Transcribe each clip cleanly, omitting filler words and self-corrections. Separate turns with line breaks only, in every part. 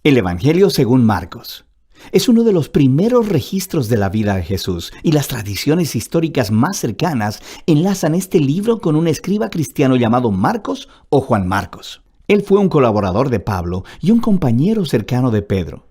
El Evangelio según Marcos. Es uno de los primeros registros de la vida de Jesús, y las tradiciones históricas más cercanas enlazan este libro con un escriba cristiano llamado Marcos o Juan Marcos. Él fue un colaborador de Pablo y un compañero cercano de Pedro.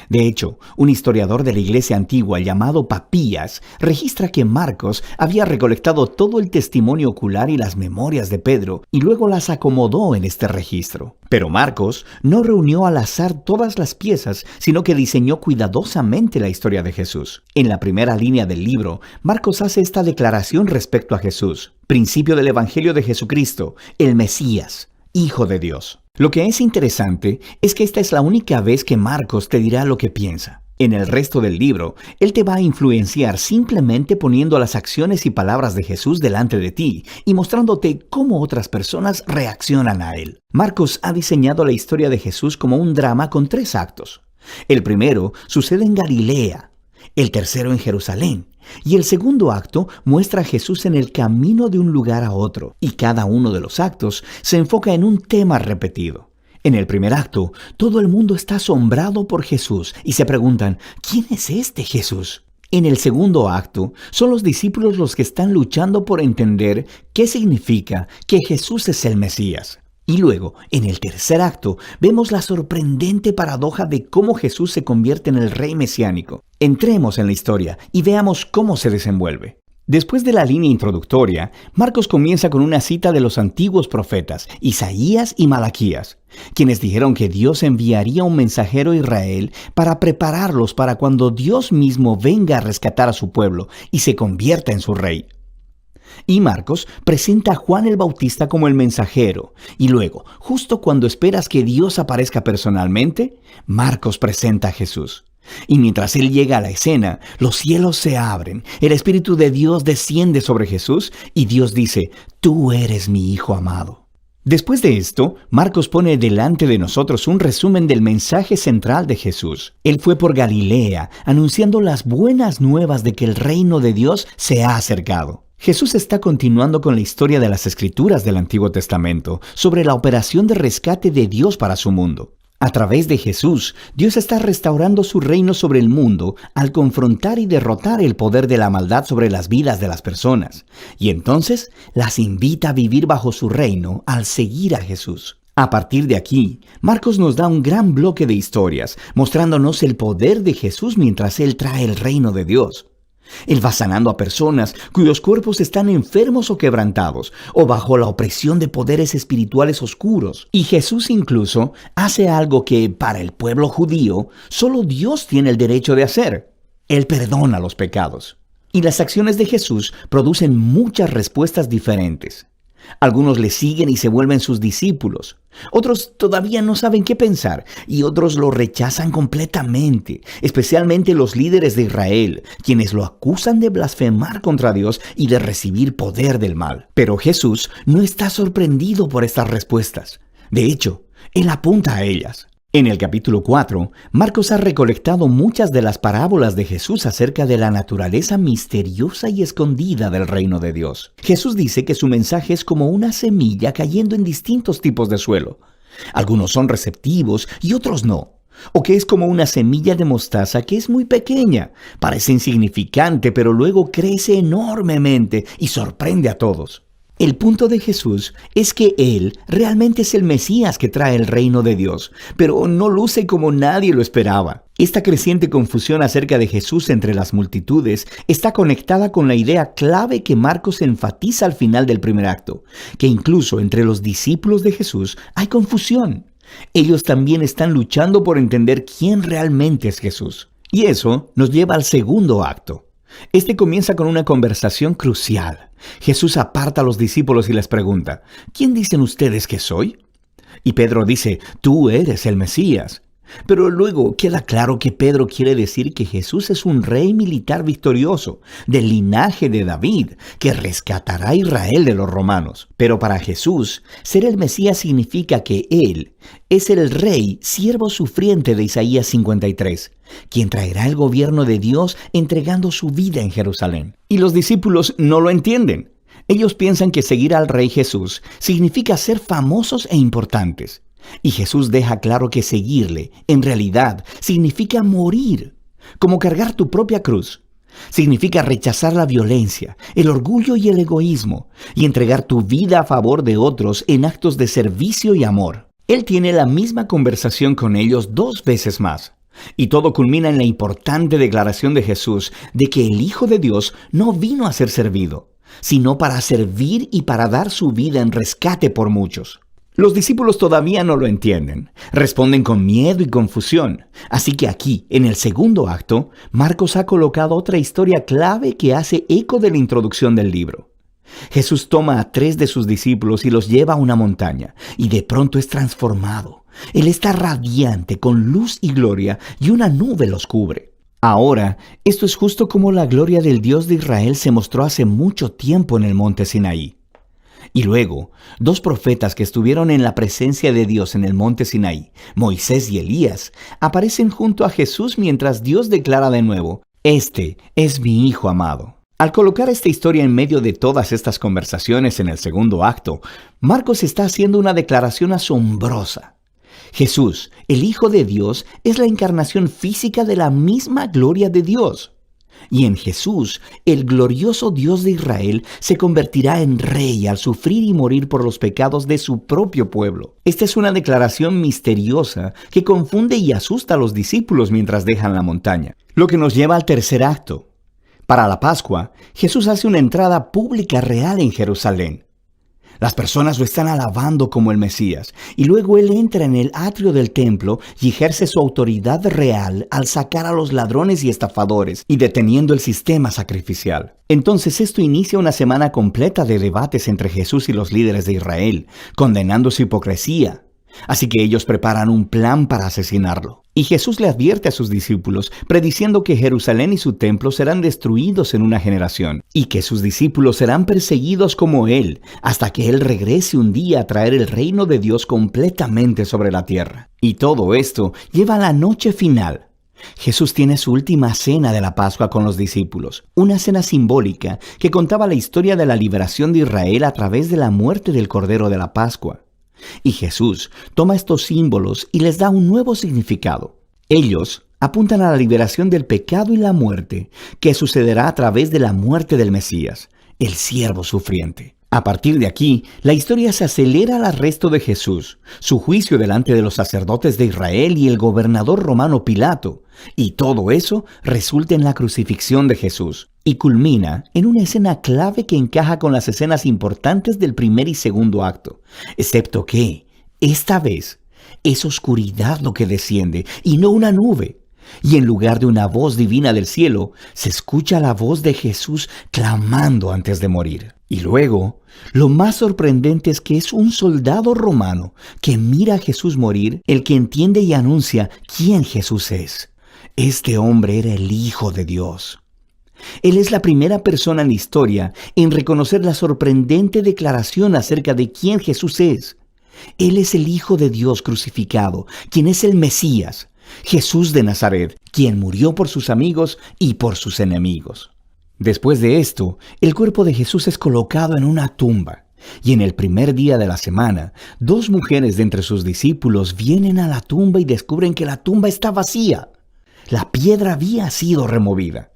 De hecho, un historiador de la iglesia antigua llamado Papías registra que Marcos había recolectado todo el testimonio ocular y las memorias de Pedro y luego las acomodó en este registro. Pero Marcos no reunió al azar todas las piezas, sino que diseñó cuidadosamente la historia de Jesús. En la primera línea del libro, Marcos hace esta declaración respecto a Jesús: principio del Evangelio de Jesucristo, el Mesías, Hijo de Dios. Lo que es interesante es que esta es la única vez que Marcos te dirá lo que piensa. En el resto del libro, él te va a influenciar simplemente poniendo las acciones y palabras de Jesús delante de ti y mostrándote cómo otras personas reaccionan a él. Marcos ha diseñado la historia de Jesús como un drama con 3 actos. El primero sucede en Galilea, el tercero en Jerusalén, y el segundo acto muestra a Jesús en el camino de un lugar a otro, y cada uno de los actos se enfoca en un tema repetido. En el primer acto, todo el mundo está asombrado por Jesús y se preguntan: ¿quién es este Jesús? En el segundo acto, son los discípulos los que están luchando por entender qué significa que Jesús es el Mesías. Y luego, en el tercer acto, vemos la sorprendente paradoja de cómo Jesús se convierte en el rey mesiánico. Entremos en la historia y veamos cómo se desenvuelve. Después de la línea introductoria, Marcos comienza con una cita de los antiguos profetas, Isaías y Malaquías, quienes dijeron que Dios enviaría un mensajero a Israel para prepararlos para cuando Dios mismo venga a rescatar a su pueblo y se convierta en su rey. Y Marcos presenta a Juan el Bautista como el mensajero. Y luego, justo cuando esperas que Dios aparezca personalmente, Marcos presenta a Jesús. Y mientras él llega a la escena, los cielos se abren, el Espíritu de Dios desciende sobre Jesús y Dios dice: «Tú eres mi Hijo amado». Después de esto, Marcos pone delante de nosotros un resumen del mensaje central de Jesús. Él fue por Galilea, anunciando las buenas nuevas de que el reino de Dios se ha acercado. Jesús está continuando con la historia de las Escrituras del Antiguo Testamento sobre la operación de rescate de Dios para su mundo. A través de Jesús, Dios está restaurando su reino sobre el mundo al confrontar y derrotar el poder de la maldad sobre las vidas de las personas. Y entonces las invita a vivir bajo su reino al seguir a Jesús. A partir de aquí, Marcos nos da un gran bloque de historias, mostrándonos el poder de Jesús mientras Él trae el reino de Dios. Él va sanando a personas cuyos cuerpos están enfermos o quebrantados, o bajo la opresión de poderes espirituales oscuros. Y Jesús incluso hace algo que, para el pueblo judío, solo Dios tiene el derecho de hacer. Él perdona los pecados. Y las acciones de Jesús producen muchas respuestas diferentes. Algunos le siguen y se vuelven sus discípulos. Otros todavía no saben qué pensar y otros lo rechazan completamente, especialmente los líderes de Israel, quienes lo acusan de blasfemar contra Dios y de recibir poder del mal. Pero Jesús no está sorprendido por estas respuestas. De hecho, Él apunta a ellas. En el capítulo 4, Marcos ha recolectado muchas de las parábolas de Jesús acerca de la naturaleza misteriosa y escondida del reino de Dios. Jesús dice que su mensaje es como una semilla cayendo en distintos tipos de suelo. Algunos son receptivos y otros no. O que es como una semilla de mostaza que es muy pequeña, parece insignificante, pero luego crece enormemente y sorprende a todos. El punto de Jesús es que Él realmente es el Mesías que trae el reino de Dios, pero no luce como nadie lo esperaba. Esta creciente confusión acerca de Jesús entre las multitudes está conectada con la idea clave que Marcos enfatiza al final del primer acto, que incluso entre los discípulos de Jesús hay confusión. Ellos también están luchando por entender quién realmente es Jesús. Y eso nos lleva al segundo acto. Este comienza con una conversación crucial. Jesús aparta a los discípulos y les pregunta: ¿quién dicen ustedes que soy? Y Pedro dice: tú eres el Mesías. Pero luego queda claro que Pedro quiere decir que Jesús es un rey militar victorioso, del linaje de David, que rescatará a Israel de los romanos. Pero para Jesús, ser el Mesías significa que Él es el rey, siervo sufriente de Isaías 53, quien traerá el gobierno de Dios entregando su vida en Jerusalén. Y los discípulos no lo entienden. Ellos piensan que seguir al Rey Jesús significa ser famosos e importantes. Y Jesús deja claro que seguirle, en realidad, significa morir, como cargar tu propia cruz. Significa rechazar la violencia, el orgullo y el egoísmo, y entregar tu vida a favor de otros en actos de servicio y amor. Él tiene la misma conversación con ellos 2 veces más. Y todo culmina en la importante declaración de Jesús de que el Hijo de Dios no vino a ser servido, sino para servir y para dar su vida en rescate por muchos. Los discípulos todavía no lo entienden, responden con miedo y confusión. Así que aquí, en el segundo acto, Marcos ha colocado otra historia clave que hace eco de la introducción del libro. Jesús toma a 3 de sus discípulos y los lleva a una montaña, y de pronto es transformado. Él está radiante, con luz y gloria, y una nube los cubre. Ahora, esto es justo como la gloria del Dios de Israel se mostró hace mucho tiempo en el monte Sinaí. Y luego, 2 profetas que estuvieron en la presencia de Dios en el monte Sinaí, Moisés y Elías, aparecen junto a Jesús mientras Dios declara de nuevo: «Este es mi Hijo amado». Al colocar esta historia en medio de todas estas conversaciones en el segundo acto, Marcos está haciendo una declaración asombrosa. Jesús, el Hijo de Dios, es la encarnación física de la misma gloria de Dios. Y en Jesús, el glorioso Dios de Israel se convertirá en rey al sufrir y morir por los pecados de su propio pueblo. Esta es una declaración misteriosa que confunde y asusta a los discípulos mientras dejan la montaña. Lo que nos lleva al tercer acto. Para la Pascua, Jesús hace una entrada pública real en Jerusalén. Las personas lo están alabando como el Mesías, y luego Él entra en el atrio del templo y ejerce su autoridad real al sacar a los ladrones y estafadores y deteniendo el sistema sacrificial. Entonces esto inicia una semana completa de debates entre Jesús y los líderes de Israel, condenando su hipocresía. Así que ellos preparan un plan para asesinarlo. Y Jesús le advierte a sus discípulos, prediciendo que Jerusalén y su templo serán destruidos en una generación, y que sus discípulos serán perseguidos como Él, hasta que Él regrese un día a traer el reino de Dios completamente sobre la tierra. Y todo esto lleva a la noche final. Jesús tiene su última cena de la Pascua con los discípulos, una cena simbólica que contaba la historia de la liberación de Israel a través de la muerte del Cordero de la Pascua. Y Jesús toma estos símbolos y les da un nuevo significado. Ellos apuntan a la liberación del pecado y la muerte, que sucederá a través de la muerte del Mesías, el siervo sufriente. A partir de aquí, la historia se acelera al arresto de Jesús, su juicio delante de los sacerdotes de Israel y el gobernador romano Pilato, y todo eso resulta en la crucifixión de Jesús, y culmina en una escena clave que encaja con las escenas importantes del primer y segundo acto, excepto que, esta vez, es oscuridad lo que desciende, y no una nube. Y en lugar de una voz divina del cielo, se escucha la voz de Jesús clamando antes de morir. Y luego, lo más sorprendente es que es un soldado romano que mira a Jesús morir, el que entiende y anuncia quién Jesús es. Este hombre era el Hijo de Dios. Él es la primera persona en la historia en reconocer la sorprendente declaración acerca de quién Jesús es. Él es el Hijo de Dios crucificado, quien es el Mesías, Jesús de Nazaret, quien murió por sus amigos y por sus enemigos. Después de esto, el cuerpo de Jesús es colocado en una tumba, y en el primer día de la semana, 2 mujeres de entre sus discípulos vienen a la tumba y descubren que la tumba está vacía. La piedra había sido removida.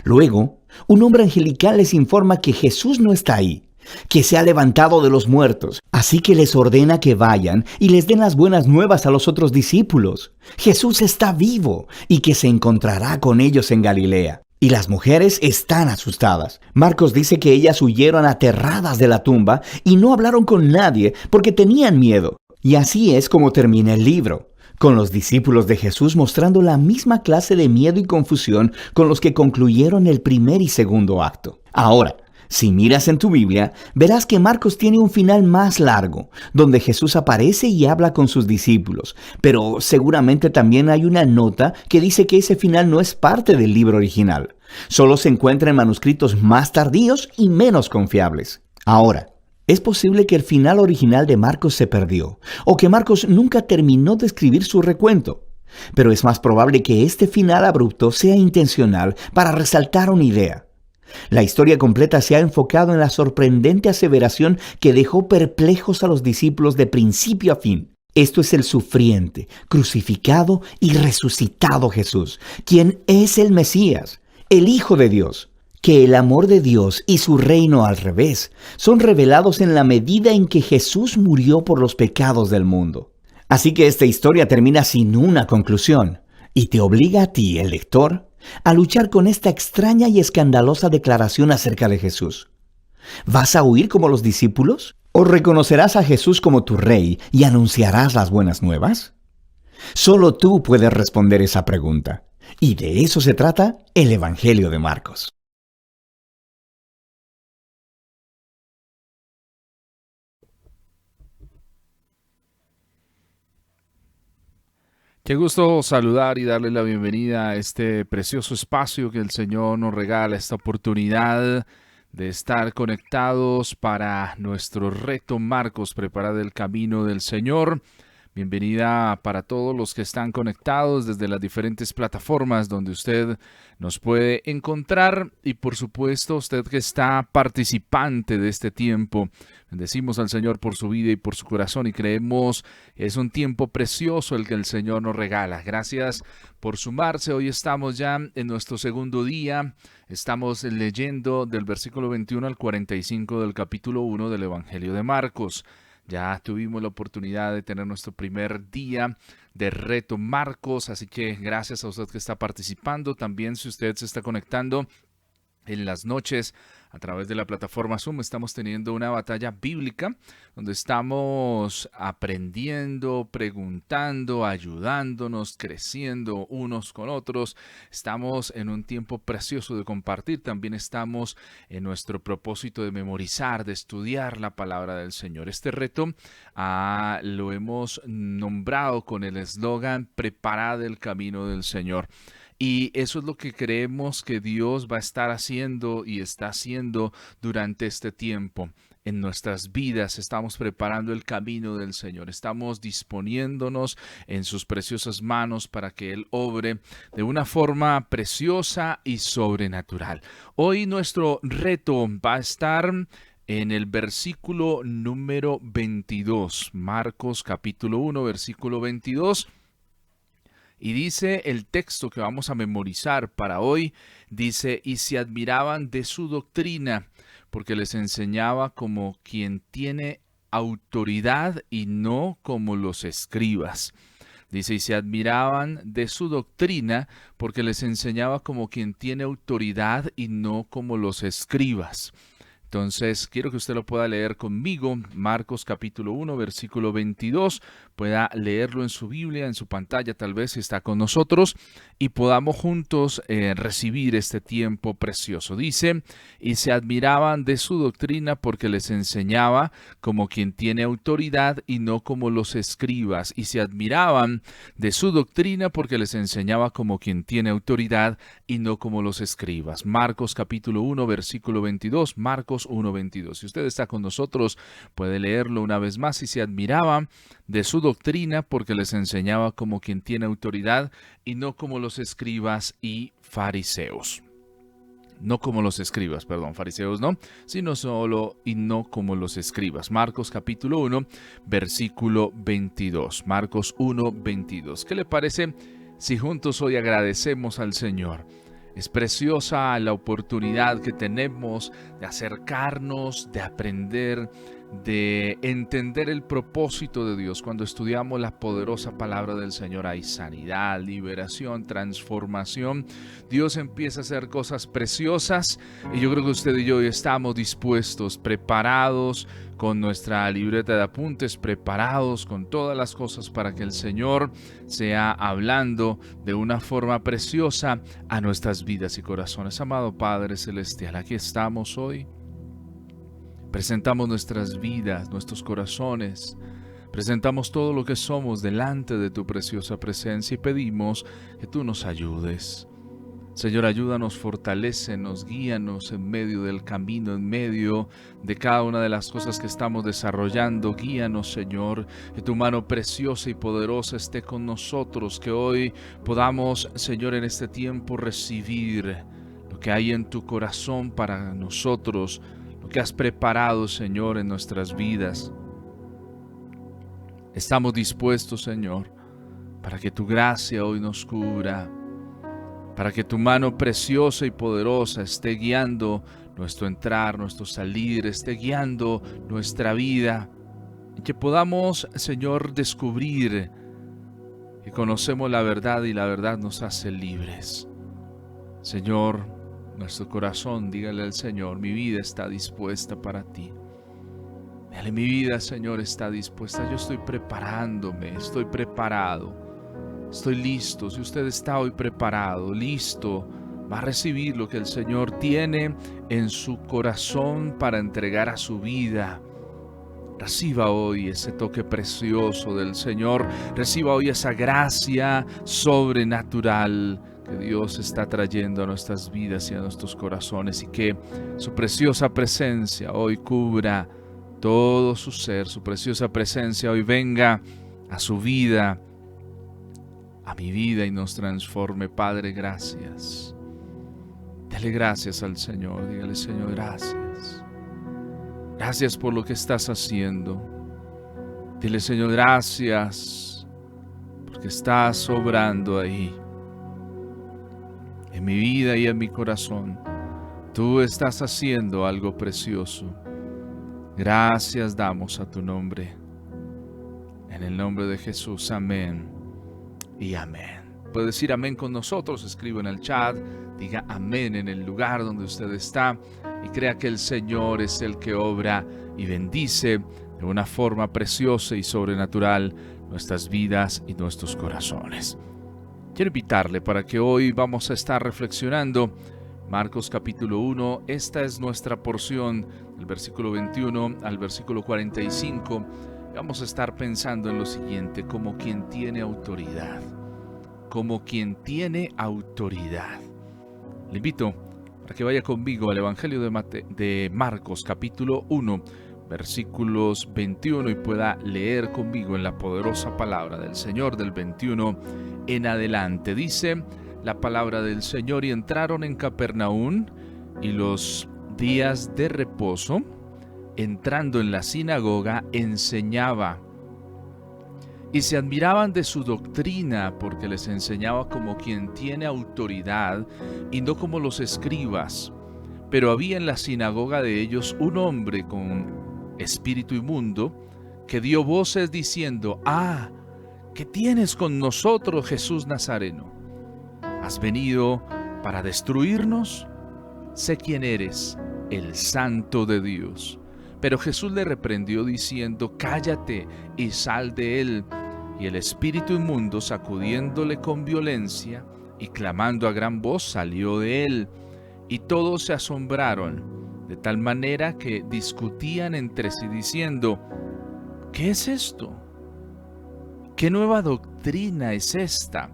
Luego, un hombre angelical les informa que Jesús no está ahí, que se ha levantado de los muertos. Así que les ordena que vayan y les den las buenas nuevas a los otros discípulos. Jesús está vivo y que se encontrará con ellos en Galilea. Y las mujeres están asustadas. Marcos dice que ellas huyeron aterradas de la tumba y no hablaron con nadie porque tenían miedo. Y así es como termina el libro, con los discípulos de Jesús mostrando la misma clase de miedo y confusión con los que concluyeron el primer y segundo acto. Ahora, si miras en tu Biblia, verás que Marcos tiene un final más largo, donde Jesús aparece y habla con sus discípulos, pero seguramente también hay una nota que dice que ese final no es parte del libro original. Solo se encuentra en manuscritos más tardíos y menos confiables. Ahora, es posible que el final original de Marcos se perdió, o que Marcos nunca terminó de escribir su recuento. Pero es más probable que este final abrupto sea intencional para resaltar una idea. La historia completa se ha enfocado en la sorprendente aseveración que dejó perplejos a los discípulos de principio a fin. Esto es el sufriente, crucificado y resucitado Jesús, quien es el Mesías, el Hijo de Dios. Que el amor de Dios y su reino al revés son revelados en la medida en que Jesús murió por los pecados del mundo. Así que esta historia termina sin una conclusión y te obliga a ti, el lector, a luchar con esta extraña y escandalosa declaración acerca de Jesús. ¿Vas a huir como los discípulos? ¿O reconocerás a Jesús como tu rey y anunciarás las buenas nuevas? Solo tú puedes responder esa pregunta. Y de eso se trata el Evangelio de Marcos.
Qué gusto saludar y darle la bienvenida a este precioso espacio que el Señor nos regala, esta oportunidad de estar conectados para nuestro reto Marcos, preparar el camino del Señor. Bienvenida para todos los que están conectados desde las diferentes plataformas donde usted nos puede encontrar y por supuesto usted que está participante de este tiempo. Bendecimos al Señor por su vida y por su corazón y creemos que es un tiempo precioso el que el Señor nos regala. Gracias por sumarse. Hoy estamos ya en nuestro segundo día. Estamos leyendo del versículo 21 al 45 del capítulo 1 del Evangelio de Marcos. Ya tuvimos la oportunidad de tener nuestro primer día de reto Marcos, así que gracias a usted que está participando. También si usted se está conectando en las noches a través de la plataforma Zoom, estamos teniendo una batalla bíblica donde estamos aprendiendo, preguntando, ayudándonos, creciendo unos con otros. Estamos en un tiempo precioso de compartir. También estamos en nuestro propósito de memorizar, de estudiar la palabra del Señor. Este reto lo hemos nombrado con el eslogan "Preparad el camino del Señor". Y eso es lo que creemos que Dios va a estar haciendo y está haciendo durante este tiempo. En nuestras vidas estamos preparando el camino del Señor. Estamos disponiéndonos en sus preciosas manos para que Él obre de una forma preciosa y sobrenatural. Hoy nuestro reto va a estar en el versículo número 22. Marcos capítulo 1, versículo 22. Y dice el texto que vamos a memorizar para hoy, dice, y se admiraban de su doctrina, porque les enseñaba como quien tiene autoridad y no como los escribas. Dice, y se admiraban de su doctrina, porque les enseñaba como quien tiene autoridad y no como los escribas. Entonces, quiero que usted lo pueda leer conmigo, Marcos capítulo 1, versículo 22, pueda leerlo en su Biblia, en su pantalla, tal vez si está con nosotros, y podamos juntos recibir este tiempo precioso. Dice, y se admiraban de su doctrina porque les enseñaba como quien tiene autoridad y no como los escribas, y se admiraban de su doctrina porque les enseñaba como quien tiene autoridad y no como los escribas. Marcos capítulo 1, versículo 22, Marcos 1:22. Si usted está con nosotros, puede leerlo una vez más. Y se admiraba de su doctrina porque les enseñaba como quien tiene autoridad y no como los escribas y fariseos. No como los escribas, perdón, fariseos no, sino solo y no como los escribas. Marcos capítulo 1, versículo 22. Marcos 1:22. ¿Qué le parece si juntos hoy agradecemos al Señor? Es preciosa la oportunidad que tenemos de acercarnos, de aprender, de entender el propósito de Dios. Cuando estudiamos la poderosa palabra del Señor hay sanidad, liberación, transformación. Dios empieza a hacer cosas preciosas y yo creo que usted y yo hoy estamos dispuestos, preparados, con nuestra libreta de apuntes, preparados con todas las cosas para que el Señor sea hablando de una forma preciosa a nuestras vidas y corazones. Amado Padre Celestial, aquí estamos hoy. Presentamos nuestras vidas, nuestros corazones, presentamos todo lo que somos delante de tu preciosa presencia y pedimos que tú nos ayudes. Señor, ayúdanos, fortalécenos, guíanos en medio del camino, en medio de cada una de las cosas que estamos desarrollando. Guíanos, Señor, que tu mano preciosa y poderosa esté con nosotros, que hoy podamos, Señor, en este tiempo recibir lo que hay en tu corazón para nosotros, lo que has preparado, Señor, en nuestras vidas. Estamos dispuestos, Señor, para que tu gracia hoy nos cubra, para que tu mano preciosa y poderosa esté guiando nuestro entrar, nuestro salir, esté guiando nuestra vida, y que podamos, Señor, descubrir que conocemos la verdad y la verdad nos hace libres. Señor, nuestro corazón, dígale al Señor, mi vida está dispuesta para ti. Dígale, mi vida, Señor, está dispuesta. Yo estoy preparándome, estoy preparado, estoy listo. Si usted está hoy preparado, listo, va a recibir lo que el Señor tiene en su corazón para entregar a su vida. Reciba hoy ese toque precioso del Señor. Reciba hoy esa gracia sobrenatural que Dios está trayendo a nuestras vidas y a nuestros corazones, y que su preciosa presencia hoy cubra todo su ser. Su preciosa presencia hoy venga a su vida, a mi vida, y nos transforme. Padre, gracias. Dele gracias al Señor. Dígale, Señor, gracias. Gracias por lo que estás haciendo. Dile, Señor, gracias porque estás obrando ahí en mi vida y en mi corazón. Tú estás haciendo algo precioso. Gracias damos a tu nombre. En el nombre de Jesús, amén y amén. Puede decir amén con nosotros, escriba en el chat, diga amén en el lugar donde usted está y crea que el Señor es el que obra y bendice de una forma preciosa y sobrenatural nuestras vidas y nuestros corazones. Quiero invitarle para que hoy vamos a estar reflexionando Marcos capítulo 1. Esta es nuestra porción del versículo 21 al versículo 45. Vamos a estar pensando en lo siguiente: como quien tiene autoridad. Como quien tiene autoridad. Le invito para que vaya conmigo al Evangelio de Marcos capítulo 1, versículos 21, y pueda leer conmigo en la poderosa palabra del Señor del 21 en adelante. Dice la palabra del Señor: y entraron en Capernaum, y los días de reposo, entrando en la sinagoga, enseñaba. Y se admiraban de su doctrina, porque les enseñaba como quien tiene autoridad y no como los escribas. Pero había en la sinagoga de ellos un hombre con espíritu inmundo, que dio voces diciendo: «Ah, ¿qué tienes con nosotros, Jesús Nazareno? ¿Has venido para destruirnos? Sé quién eres, el Santo de Dios». Pero Jesús le reprendió diciendo: «Cállate y sal de él». Y el espíritu inmundo, sacudiéndole con violencia y clamando a gran voz, salió de él. Y todos se asombraron, de tal manera que discutían entre sí diciendo: «¿Qué es esto? ¿Qué nueva doctrina es esta?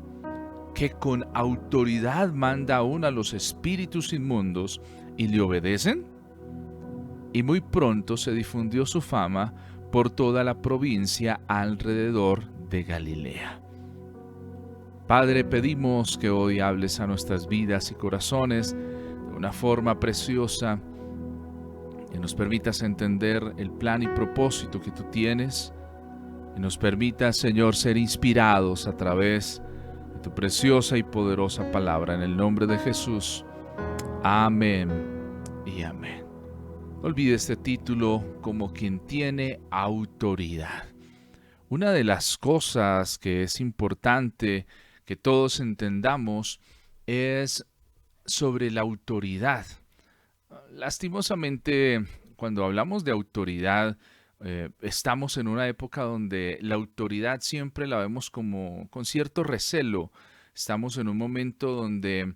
Que con autoridad manda aún a los espíritus inmundos y le obedecen». Y muy pronto se difundió su fama por toda la provincia alrededor de Galilea. Padre, pedimos que hoy hables a nuestras vidas y corazones de una forma preciosa, que nos permitas entender el plan y propósito que tú tienes, y nos permitas, Señor, ser inspirados a través de tu preciosa y poderosa palabra. En el nombre de Jesús, amén y amén. No olvide este título: como quien tiene autoridad. Una de las cosas que es importante que todos entendamos es sobre la autoridad. Lastimosamente, cuando hablamos de autoridad, estamos en una época donde la autoridad siempre la vemos como con cierto recelo. Estamos en un momento donde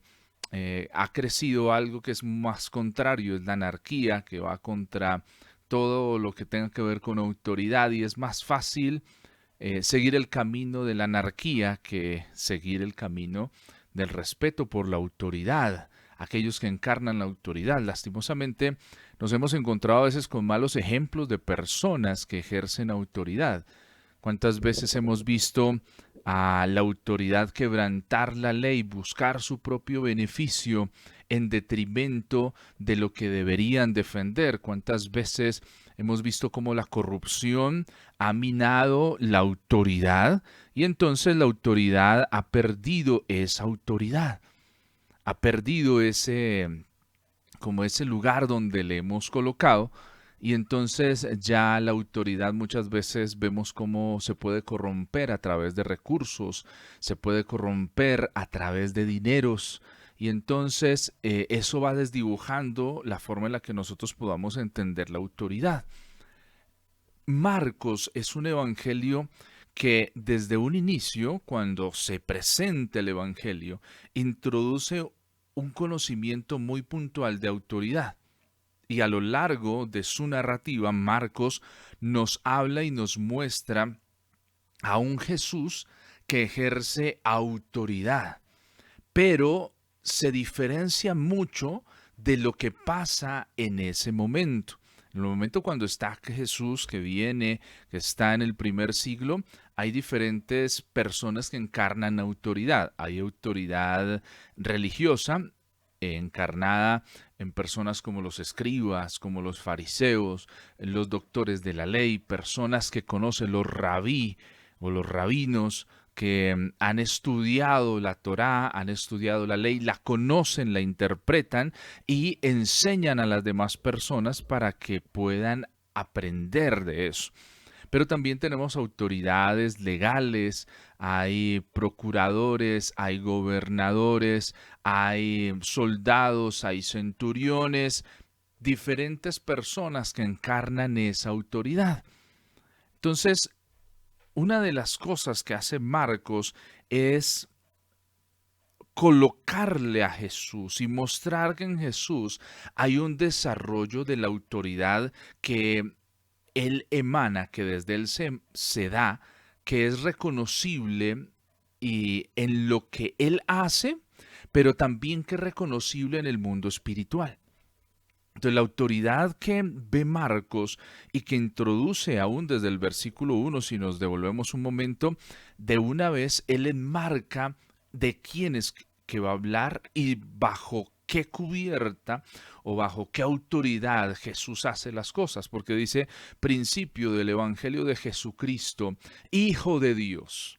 ha crecido algo que es más contrario, es la anarquía, que va contra todo lo que tenga que ver con autoridad, y es más fácil seguir el camino de la anarquía que seguir el camino del respeto por la autoridad, aquellos que encarnan la autoridad. Lastimosamente nos hemos encontrado a veces con malos ejemplos de personas que ejercen autoridad. ¿Cuántas veces hemos visto a la autoridad quebrantar la ley, buscar su propio beneficio en detrimento de lo que deberían defender? ¿Cuántas veces Hemos visto cómo la corrupción ha minado la autoridad y entonces la autoridad ha perdido esa autoridad, ha perdido como ese lugar donde le hemos colocado y entonces ya la autoridad muchas veces vemos cómo se puede corromper a través de recursos, se puede corromper a través de dineros y entonces eso va desdibujando la forma en la que nosotros podamos entender la autoridad. Marcos es un evangelio que desde un inicio, cuando se presenta el evangelio, introduce un conocimiento muy puntual de autoridad. Y a lo largo de su narrativa, Marcos nos habla y nos muestra a un Jesús que ejerce autoridad, pero se diferencia mucho de lo que pasa en ese momento. En el momento cuando está Jesús, que viene, que está en el primer siglo, hay diferentes personas que encarnan autoridad. Hay autoridad religiosa, encarnada en personas como los escribas, como los fariseos, los doctores de la ley, personas que conocen los rabí o los rabinos, que han estudiado la Torá, han estudiado la ley, la conocen, la interpretan y enseñan a las demás personas para que puedan aprender de eso. Pero también tenemos autoridades legales, hay procuradores, hay gobernadores, hay soldados, hay centuriones, diferentes personas que encarnan esa autoridad. Entonces, una de las cosas que hace Marcos es colocarle a Jesús y mostrar que en Jesús hay un desarrollo de la autoridad que él emana, que desde él se da, que es reconocible y en lo que él hace, pero también que es reconocible en el mundo espiritual. Entonces, la autoridad que ve Marcos y que introduce aún desde el versículo 1, si nos devolvemos un momento, de una vez él enmarca de quién es que va a hablar y bajo qué cubierta o bajo qué autoridad Jesús hace las cosas, porque dice principio del Evangelio de Jesucristo, Hijo de Dios.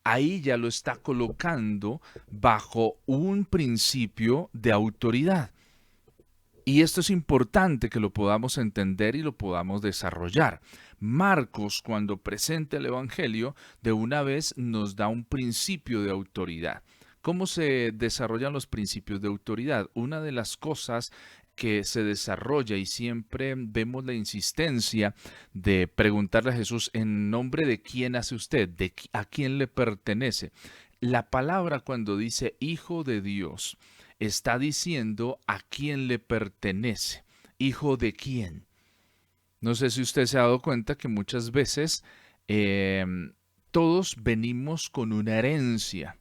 Ahí ya lo está colocando bajo un principio de autoridad. Y esto es importante que lo podamos entender y lo podamos desarrollar. Marcos, cuando presenta el Evangelio, de una vez nos da un principio de autoridad. ¿Cómo se desarrollan los principios de autoridad? Una de las cosas que se desarrolla y siempre vemos la insistencia de preguntarle a Jesús, ¿en nombre de quién hace usted? ¿A quién le pertenece? La palabra cuando dice Hijo de Dios, está diciendo a quién le pertenece. ¿Hijo de quién? No sé si usted se ha dado cuenta que muchas veces todos venimos con una herencia.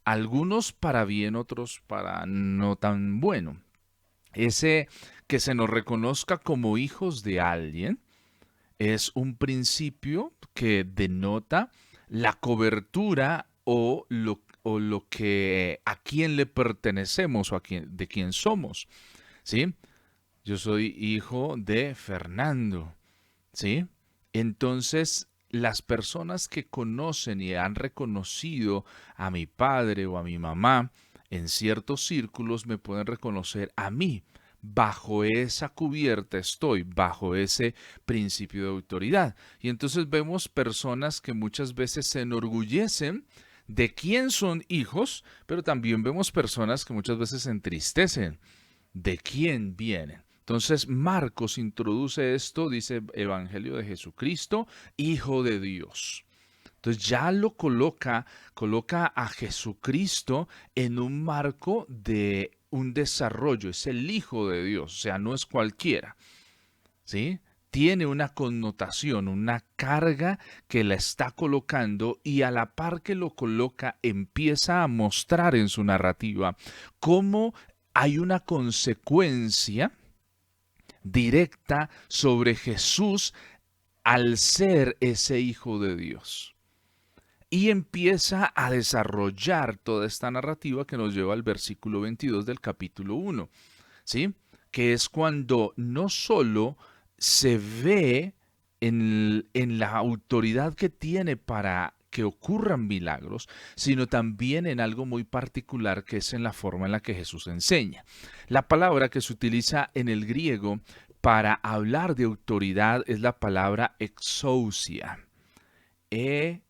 Algunos para bien, otros para no tan bueno. Ese que se nos reconozca como hijos de alguien es un principio que denota la cobertura o lo que a quién le pertenecemos o de quién somos, ¿sí? Yo soy hijo de Fernando, ¿sí? Entonces, las personas que conocen y han reconocido a mi padre o a mi mamá, en ciertos círculos me pueden reconocer a mí. Bajo esa cubierta estoy, bajo ese principio de autoridad. Y entonces vemos personas que muchas veces se enorgullecen de quién son hijos, pero también vemos personas que muchas veces se entristecen de quién vienen. Entonces Marcos introduce esto, dice Evangelio de Jesucristo, Hijo de Dios. Entonces ya lo coloca a Jesucristo en un marco de un desarrollo, es el Hijo de Dios, o sea, no es cualquiera, ¿sí? Tiene una connotación, una carga que la está colocando y a la par que lo coloca empieza a mostrar en su narrativa cómo hay una consecuencia directa sobre Jesús al ser ese Hijo de Dios. Y empieza a desarrollar toda esta narrativa que nos lleva al versículo 22 del capítulo 1, ¿sí? Que es cuando no solo se ve en la autoridad que tiene para que ocurran milagros, sino también en algo muy particular que es en la forma en la que Jesús enseña. La palabra que se utiliza en el griego para hablar de autoridad es la palabra exousia. Exousia.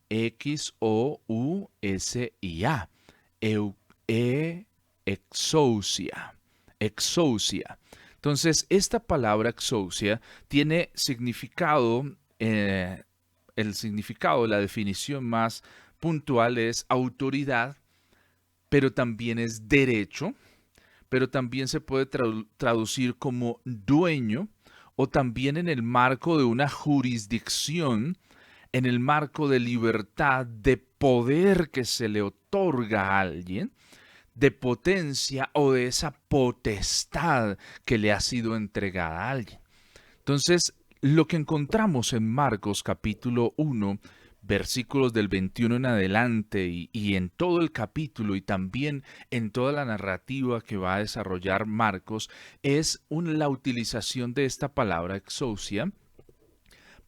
Eu- exousia. Exousia. Entonces, esta palabra exousia tiene significado, el significado, la definición más puntual es autoridad, pero también es derecho, pero también se puede traducir como dueño o también en el marco de una jurisdicción, en el marco de libertad, de poder que se le otorga a alguien, de potencia o de esa potestad que le ha sido entregada a alguien. Entonces, lo que encontramos en Marcos capítulo 1, versículos del 21 en adelante y en todo el capítulo y también en toda la narrativa que va a desarrollar Marcos es la utilización de esta palabra exousia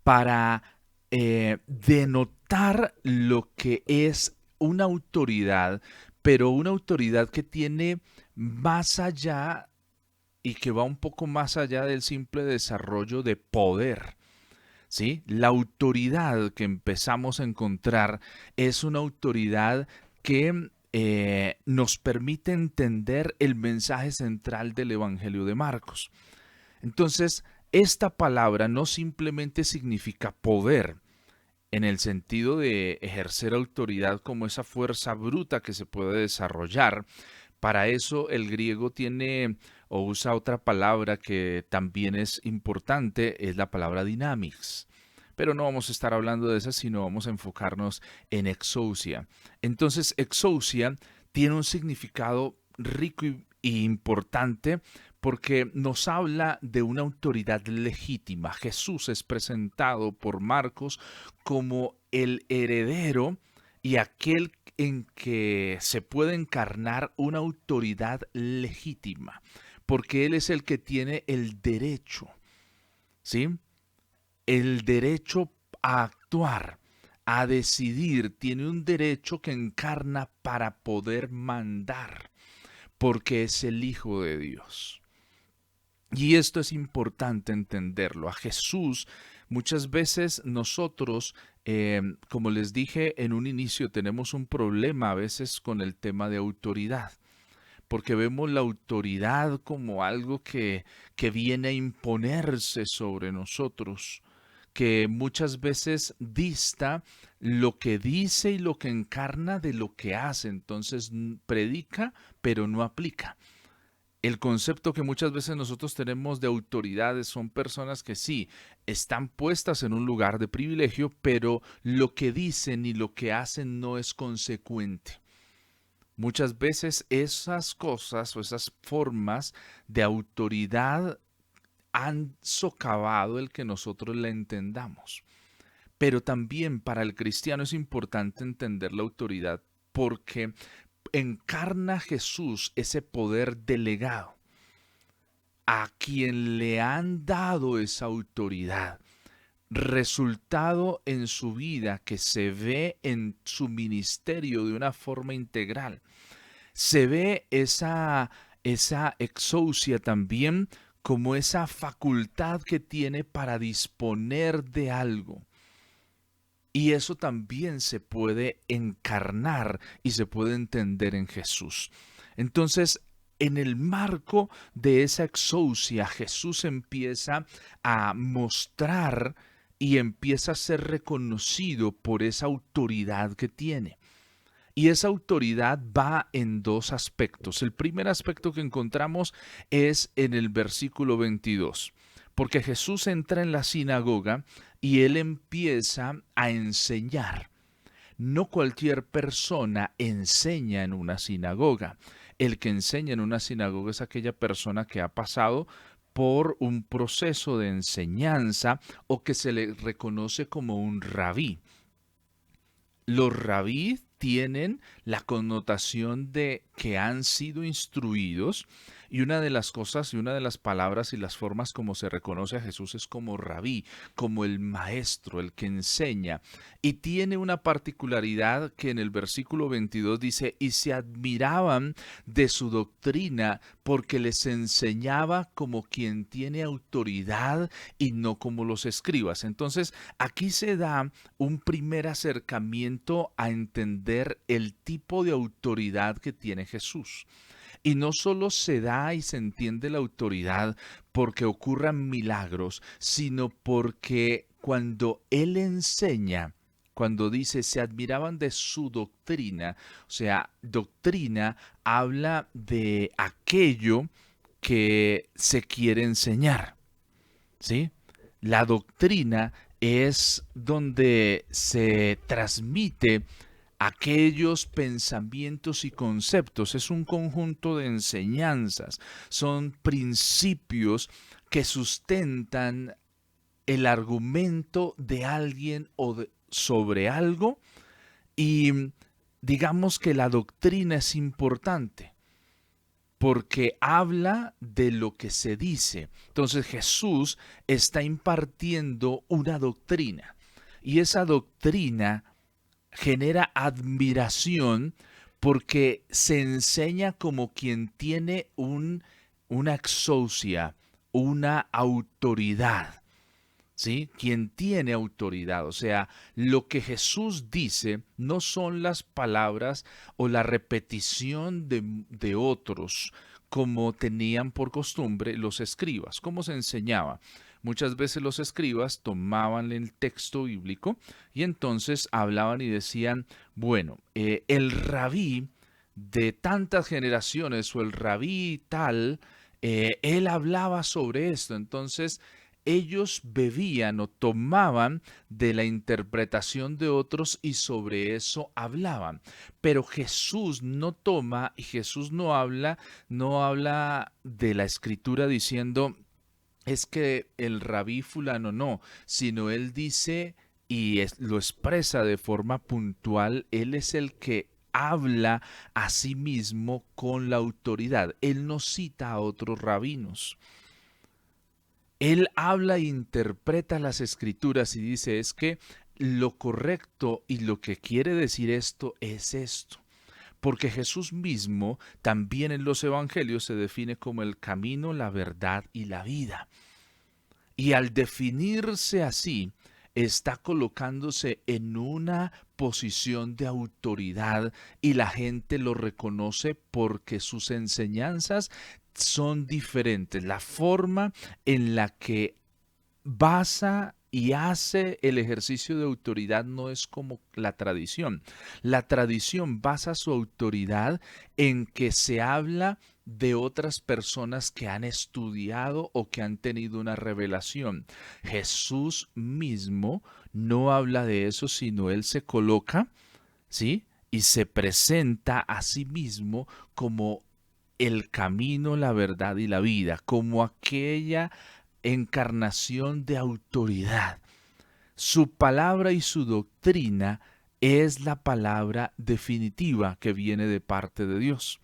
para denotar lo que es una autoridad, pero una autoridad que tiene más allá y que va un poco más allá del simple desarrollo de poder. ¿Sí? La autoridad que empezamos a encontrar es una autoridad que nos permite entender el mensaje central del Evangelio de Marcos. Entonces, esta palabra no simplemente significa poder, en el sentido de ejercer autoridad como esa fuerza bruta que se puede desarrollar. Para eso el griego tiene o usa otra palabra que también es importante, es la palabra dynamics. Pero no vamos a estar hablando de esa, sino vamos a enfocarnos en exousia. Entonces, exousia tiene un significado rico y importante porque nos habla de una autoridad legítima. Jesús es presentado por Marcos como el heredero y aquel en que se puede encarnar una autoridad legítima, porque Él es el que tiene el derecho, ¿sí? El derecho a actuar, a decidir, tiene un derecho que encarna para poder mandar, porque es el Hijo de Dios. Y esto es importante entenderlo. A Jesús muchas veces nosotros, como les dije en un inicio, tenemos un problema a veces con el tema de autoridad, porque vemos la autoridad como algo que viene a imponerse sobre nosotros, que muchas veces dista lo que dice y lo que encarna de lo que hace. Entonces predica, pero no aplica. El concepto que muchas veces nosotros tenemos de autoridades son personas que sí, están puestas en un lugar de privilegio, pero lo que dicen y lo que hacen no es consecuente. Muchas veces esas cosas o esas formas de autoridad han socavado el que nosotros la entendamos. Pero también para el cristiano es importante entender la autoridad porque encarna Jesús ese poder delegado a quien le han dado esa autoridad, resultado en su vida que se ve en su ministerio de una forma integral. Se ve esa exousia también como esa facultad que tiene para disponer de algo. Y eso también se puede encarnar y se puede entender en Jesús. Entonces, en el marco de esa exousia, Jesús empieza a mostrar y empieza a ser reconocido por esa autoridad que tiene. Y esa autoridad va en dos aspectos. El primer aspecto que encontramos es en el versículo 22, porque Jesús entra en la sinagoga y él empieza a enseñar. No cualquier persona enseña en una sinagoga. El que enseña en una sinagoga es aquella persona que ha pasado por un proceso de enseñanza o que se le reconoce como un rabí. Los rabí tienen la connotación de que han sido instruidos, Y una de las cosas y una de las palabras y las formas como se reconoce a Jesús es como rabí, como el maestro, el que enseña. Y tiene una particularidad que en el versículo 22 dice, y se admiraban de su doctrina porque les enseñaba como quien tiene autoridad y no como los escribas. Entonces, aquí se da un primer acercamiento a entender el tipo de autoridad que tiene Jesús. Y no solo se da y se entiende la autoridad porque ocurran milagros, sino porque cuando Él enseña, cuando dice se admiraban de su doctrina, o sea, doctrina habla de aquello que se quiere enseñar, ¿sí? La doctrina es donde se transmite aquellos pensamientos y conceptos. Es un conjunto de enseñanzas, son principios que sustentan el argumento de alguien sobre algo y digamos que la doctrina es importante porque habla de lo que se dice. Entonces Jesús está impartiendo una doctrina y esa doctrina genera admiración porque se enseña como quien tiene una exousia, una autoridad. ¿Sí? Quien tiene autoridad, o sea, lo que Jesús dice no son las palabras o la repetición de otros, como tenían por costumbre los escribas. ¿Cómo se enseñaba? Muchas veces los escribas tomaban el texto bíblico y entonces hablaban y decían, bueno, el rabí de tantas generaciones o el rabí tal, él hablaba sobre esto, entonces ellos bebían o tomaban de la interpretación de otros y sobre eso hablaban. Pero Jesús no toma y Jesús no habla de la escritura diciendo es que el rabí fulano no, sino él dice y lo expresa de forma puntual, él es el que habla a sí mismo con la autoridad. Él no cita a otros rabinos. Él habla e interpreta las escrituras y dice es que lo correcto y lo que quiere decir esto es esto. Porque Jesús mismo también en los evangelios se define como el camino, la verdad y la vida. Y al definirse así, está colocándose en una posición de autoridad y la gente lo reconoce porque sus enseñanzas son diferentes. La forma en la que basa y hace el ejercicio de autoridad no es como la tradición. La tradición basa su autoridad en que se habla de otras personas que han estudiado o que han tenido una revelación. Jesús mismo no habla de eso, sino él se coloca, ¿sí? Y se presenta a sí mismo como el camino, la verdad y la vida, como aquella encarnación de autoridad. Su palabra y su doctrina es la palabra definitiva que viene de parte de Dios.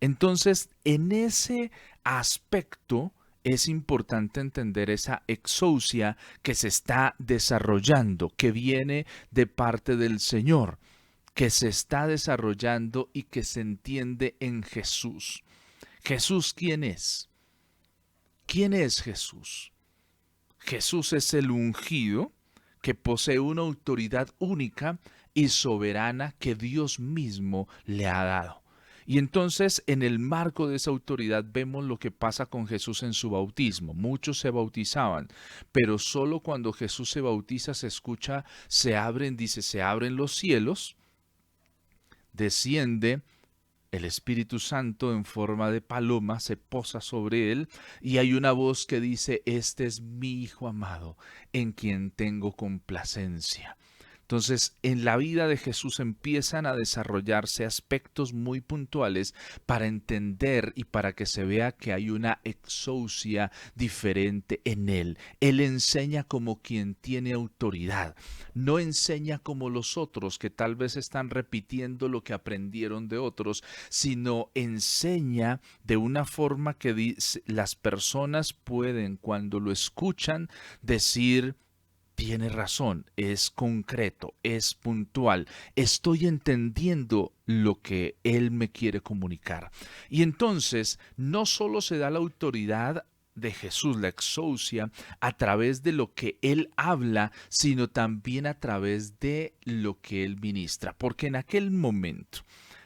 Entonces, en ese aspecto es importante entender esa exousia que se está desarrollando, que viene de parte del Señor, que se está desarrollando y que se entiende en Jesús. ¿Jesús quién es? ¿Quién es Jesús? Jesús es el ungido que posee una autoridad única y soberana que Dios mismo le ha dado. Y entonces en el marco de esa autoridad vemos lo que pasa con Jesús en su bautismo. Muchos se bautizaban, pero solo cuando Jesús se bautiza se escucha, se abren los cielos, desciende el Espíritu Santo en forma de paloma, se posa sobre él y hay una voz que dice, este es mi Hijo amado, en quien tengo complacencia. Entonces, en la vida de Jesús empiezan a desarrollarse aspectos muy puntuales para entender y para que se vea que hay una exousia diferente en él. Él enseña como quien tiene autoridad, no enseña como los otros que tal vez están repitiendo lo que aprendieron de otros, sino enseña de una forma que las personas pueden, cuando lo escuchan, decir: tiene razón, es concreto, es puntual, estoy entendiendo lo que él me quiere comunicar. Y entonces no solo se da la autoridad de Jesús, la exousia, a través de lo que él habla, sino también a través de lo que él ministra. Porque en aquel momento,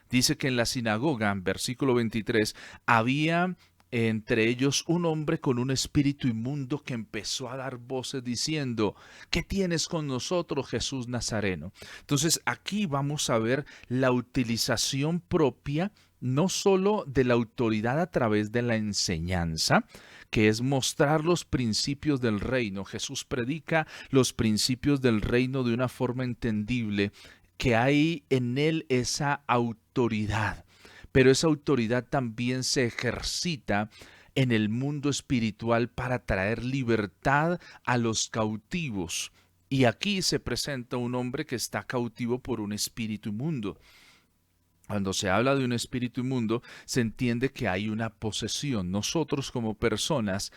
dice que en la sinagoga, en versículo 23, había entre ellos un hombre con un espíritu inmundo que empezó a dar voces diciendo: ¿qué tienes con nosotros, Jesús Nazareno? Entonces aquí vamos a ver la utilización propia, no solo de la autoridad a través de la enseñanza, que es mostrar los principios del reino. Jesús predica los principios del reino de una forma entendible, que hay en él esa autoridad. Pero esa autoridad también se ejercita en el mundo espiritual para traer libertad a los cautivos. Y aquí se presenta un hombre que está cautivo por un espíritu inmundo. Cuando se habla de un espíritu inmundo, se entiende que hay una posesión. Nosotros como personas,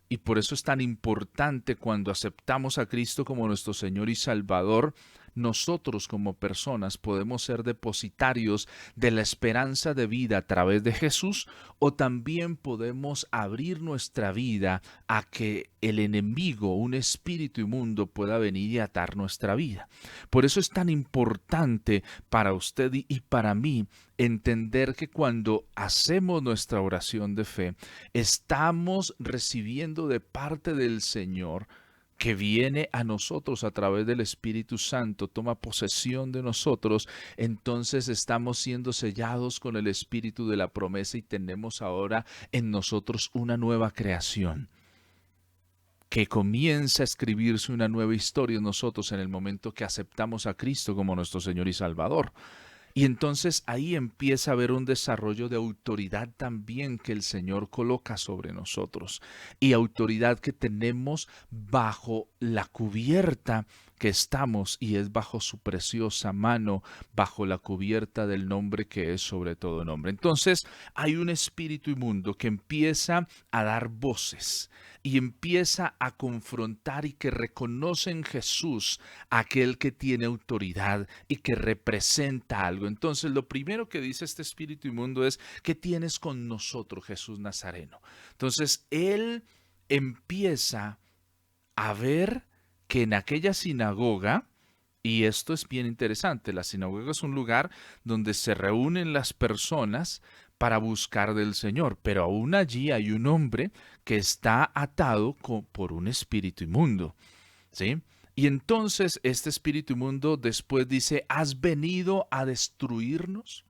y por eso es tan importante cuando aceptamos a Cristo como nuestro Señor y Salvador, nosotros como personas podemos ser depositarios de la esperanza de vida a través de Jesús, o también podemos abrir nuestra vida a que el enemigo, un espíritu inmundo, pueda venir y atar nuestra vida. Por eso es tan importante para usted y para mí entender que cuando hacemos nuestra oración de fe, estamos recibiendo de parte del Señor, que viene a nosotros a través del Espíritu Santo, toma posesión de nosotros. Entonces estamos siendo sellados con el Espíritu de la promesa y tenemos ahora en nosotros una nueva creación, que comienza a escribirse una nueva historia en nosotros en el momento que aceptamos a Cristo como nuestro Señor y Salvador. Y entonces ahí empieza a haber un desarrollo de autoridad también que el Señor coloca sobre nosotros, y autoridad que tenemos bajo la cubierta que estamos, y es bajo su preciosa mano, bajo la cubierta del nombre que es sobre todo nombre. Entonces hay un espíritu inmundo que empieza a dar voces y empieza a confrontar, y que reconoce en Jesús aquel que tiene autoridad y que representa algo. Entonces lo primero que dice este espíritu inmundo es: ¿qué tienes con nosotros, Jesús Nazareno? Entonces él empieza a ver que en aquella sinagoga, y esto es bien interesante, la sinagoga es un lugar donde se reúnen las personas para buscar del Señor, pero aún allí hay un hombre que está atado por un espíritu inmundo, ¿sí? Y entonces este espíritu inmundo después dice: ¿has venido a destruirnos?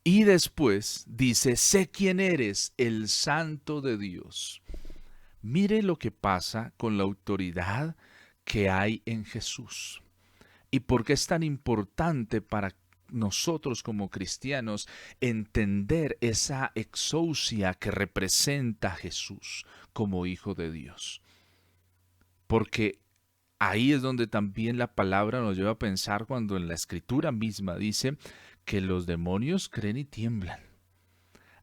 Y después dice: sé quién eres, el Santo de Dios. Mire lo que pasa con la autoridad que hay en Jesús. ¿Y por qué es tan importante para nosotros como cristianos entender esa exousia que representa a Jesús como Hijo de Dios? Porque ahí es donde también la palabra nos lleva a pensar, cuando en la Escritura misma dice que los demonios creen y tiemblan.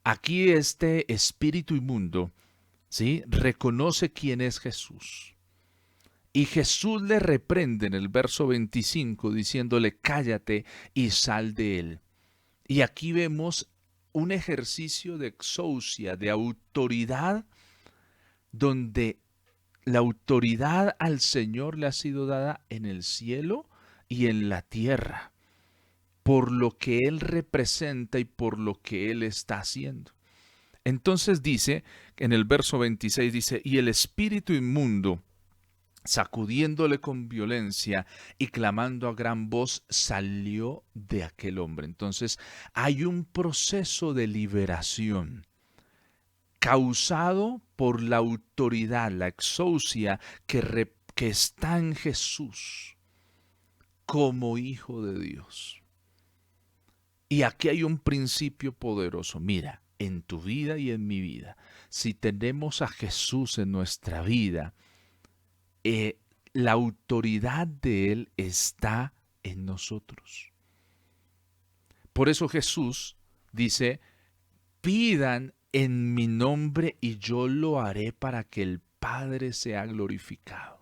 Aquí este espíritu inmundo, ¿sí?, reconoce quién es Jesús. Y Jesús le reprende en el verso 25 diciéndole: cállate y sal de él. Y aquí vemos un ejercicio de exousia, de autoridad, donde la autoridad al Señor le ha sido dada en el cielo y en la tierra, por lo que Él representa y por lo que Él está haciendo. Entonces dice, en el verso 26 dice: y el espíritu inmundo, sacudiéndole con violencia y clamando a gran voz, salió de aquel hombre. Entonces hay un proceso de liberación causado por la autoridad, la exousia que está en Jesús como hijo de Dios. Y aquí hay un principio poderoso. Mira, en tu vida y en mi vida, si tenemos a Jesús en nuestra vida, la autoridad de Él está en nosotros. Por eso Jesús dice, pidan en mi nombre y yo lo haré para que el Padre sea glorificado.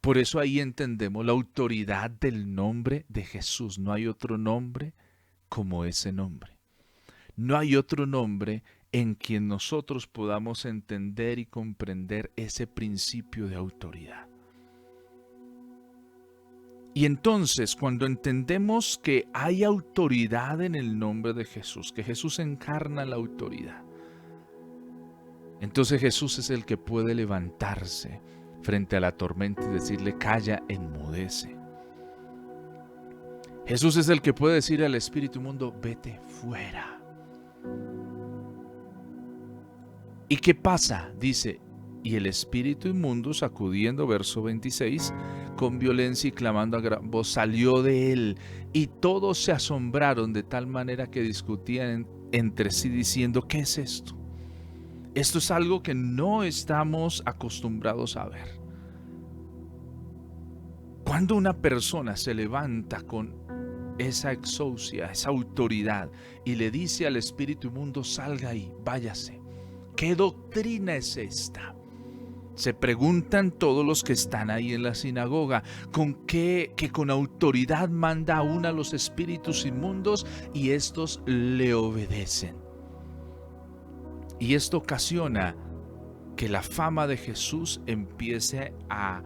Por eso ahí entendemos la autoridad del nombre de Jesús. No hay otro nombre como ese nombre. No hay otro nombre en quien nosotros podamos entender y comprender ese principio de autoridad. Y entonces, cuando entendemos que hay autoridad en el nombre de Jesús, que Jesús encarna la autoridad, entonces Jesús es el que puede levantarse frente a la tormenta y decirle, calla, enmudece. Jesús es el que puede decir al espíritu inmundo, vete fuera. ¿Y qué pasa? Dice, y el espíritu inmundo, sacudiendo, verso 26, con violencia y clamando a gran voz, salió de él. Y todos se asombraron de tal manera que discutían entre sí diciendo, ¿qué es esto? Esto es algo que no estamos acostumbrados a ver. Cuando una persona se levanta con esa exousia, esa autoridad, y le dice al espíritu inmundo, salga ahí, váyase. ¿Qué doctrina es esta? Se preguntan todos los que están ahí en la sinagoga, ¿con qué que con autoridad manda aún a los espíritus inmundos y estos le obedecen? Y esto ocasiona que la fama de Jesús empiece a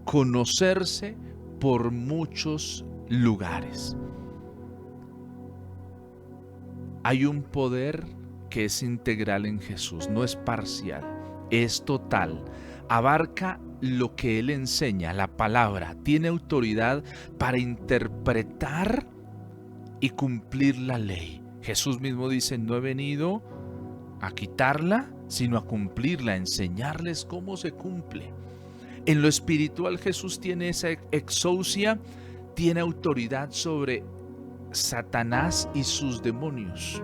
conocerse por muchos lugares. Hay un poder que es integral en Jesús, no es parcial, es total. Abarca lo que Él enseña, la palabra, tiene autoridad para interpretar y cumplir la ley. Jesús mismo dice, no he venido a quitarla, sino a cumplirla, a enseñarles cómo se cumple. En lo espiritual Jesús tiene esa exousia, tiene autoridad sobre Satanás y sus demonios.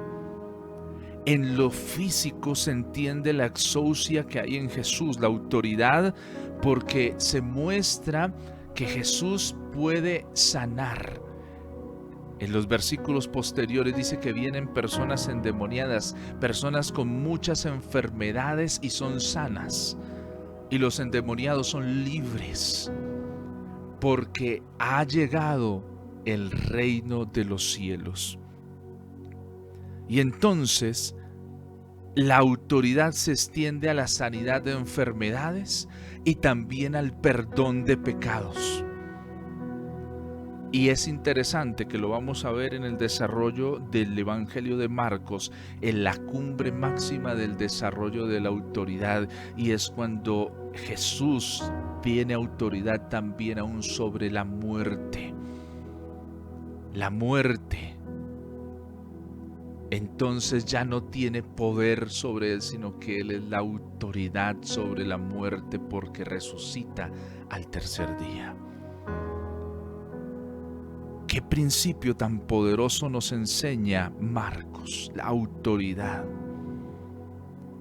En lo físico se entiende la exousia que hay en Jesús, la autoridad, porque se muestra que Jesús puede sanar. En los versículos posteriores dice que vienen personas endemoniadas, personas con muchas enfermedades y son sanas. Y los endemoniados son libres, porque ha llegado el reino de los cielos. Y entonces la autoridad se extiende a la sanidad de enfermedades y también al perdón de pecados. Y es interesante que lo vamos a ver en el desarrollo del Evangelio de Marcos, en la cumbre máxima del desarrollo de la autoridad. Y es cuando Jesús tiene autoridad también aún sobre la muerte. La muerte. Entonces ya no tiene poder sobre él, sino que él es la autoridad sobre la muerte porque resucita al tercer día. ¿Qué principio tan poderoso nos enseña Marcos? La autoridad.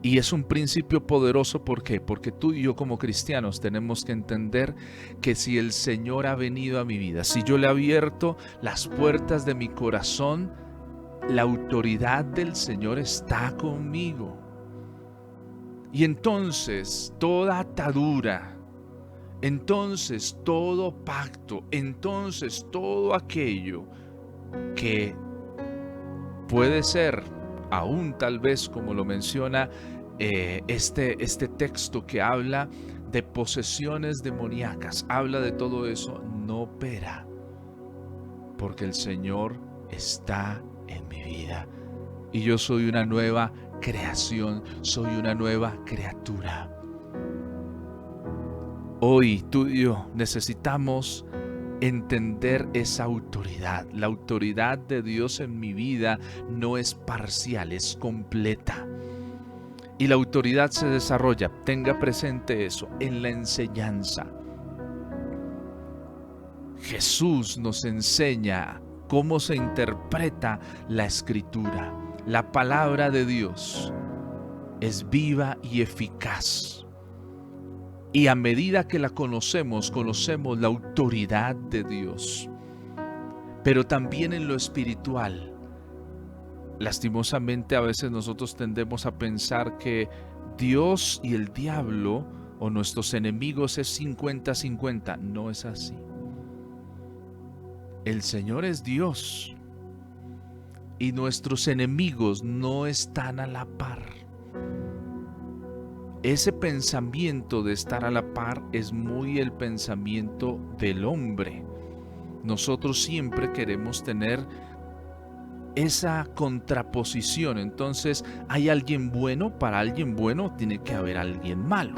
Y es un principio poderoso, ¿por qué? Porque tú y yo como cristianos tenemos que entender que si el Señor ha venido a mi vida, si yo le he abierto las puertas de mi corazón, la autoridad del Señor está conmigo. Y entonces toda atadura, entonces todo pacto, entonces todo aquello que puede ser, aún tal vez como lo menciona este texto que habla de posesiones demoníacas, habla de todo eso, no opera, porque el Señor está en mi vida y yo soy una nueva creación, soy una nueva criatura. Hoy tú y yo necesitamos entender esa autoridad. La autoridad de Dios en mi vida no es parcial, es completa. Y la autoridad se desarrolla, tenga presente eso, en la enseñanza. Jesús nos enseña cómo se interpreta la Escritura. La palabra de Dios es viva y eficaz. Y a medida que la conocemos, conocemos la autoridad de Dios. Pero también en lo espiritual. Lastimosamente a veces nosotros tendemos a pensar que Dios y el diablo o nuestros enemigos es 50-50. No es así. El Señor es Dios y nuestros enemigos no están a la par. Ese pensamiento de estar a la par es muy el pensamiento del hombre. Nosotros siempre queremos tener esa contraposición. Entonces, hay alguien bueno, para alguien bueno tiene que haber alguien malo.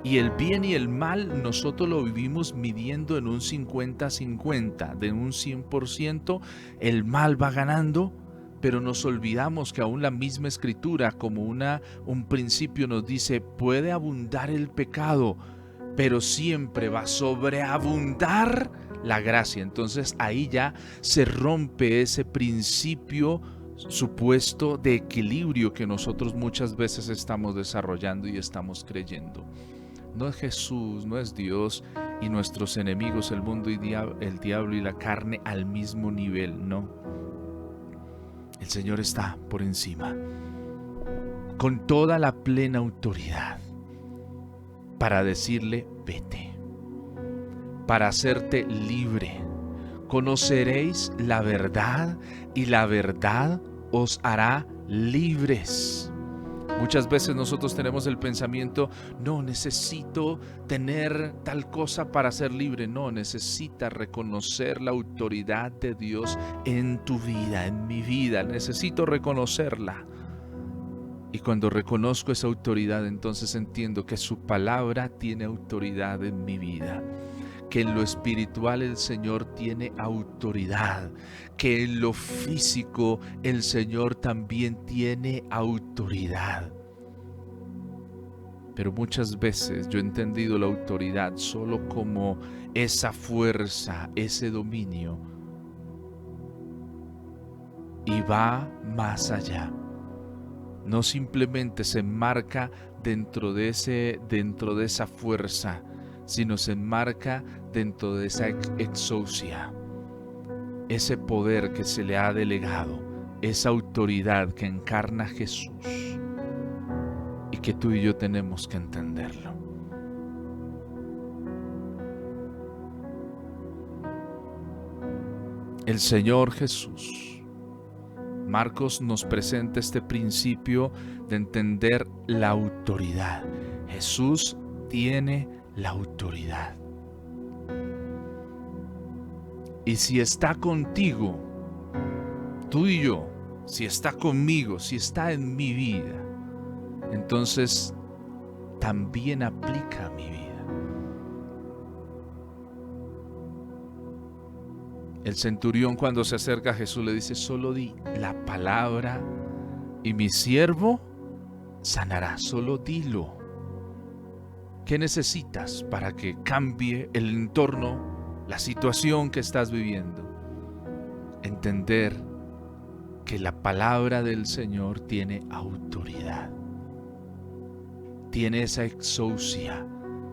Y el bien y el mal nosotros lo vivimos midiendo en un 50-50, de un 100%, el mal va ganando, pero nos olvidamos que aún la misma Escritura, como un principio nos dice, puede abundar el pecado, pero siempre va a sobreabundar la gracia. Entonces ahí ya se rompe ese principio supuesto de equilibrio que nosotros muchas veces estamos desarrollando y estamos creyendo. No es Jesús, no es Dios y nuestros enemigos, el mundo y el diablo y la carne al mismo nivel, no. El Señor está por encima, con toda la plena autoridad, para decirle, vete, para hacerte libre. Conoceréis la verdad y la verdad os hará libres. Muchas veces nosotros tenemos el pensamiento, no, necesito tener tal cosa para ser libre. No, necesitas reconocer la autoridad de Dios en tu vida, en mi vida. Necesito reconocerla. Y cuando reconozco esa autoridad, entonces entiendo que su palabra tiene autoridad en mi vida. Que en lo espiritual el Señor tiene autoridad, que en lo físico el Señor también tiene autoridad. Pero muchas veces yo he entendido la autoridad solo como esa fuerza, ese dominio, y va más allá. No simplemente se enmarca dentro de esa fuerza, sino se enmarca dentro de esa exousia, ese poder que se le ha delegado, esa autoridad que encarna Jesús y que tú y yo tenemos que entenderlo. El Señor Jesús, Marcos nos presenta este principio de entender la autoridad. Jesús tiene la autoridad. Y si está contigo, tú y yo, si está conmigo, si está en mi vida, entonces también aplica a mi vida. El centurión, cuando se acerca a Jesús, le dice, solo di la palabra y mi siervo sanará. Solo dilo. ¿Qué necesitas para que cambie el entorno, la situación que estás viviendo? Entender que la palabra del Señor tiene autoridad. Tiene esa exousia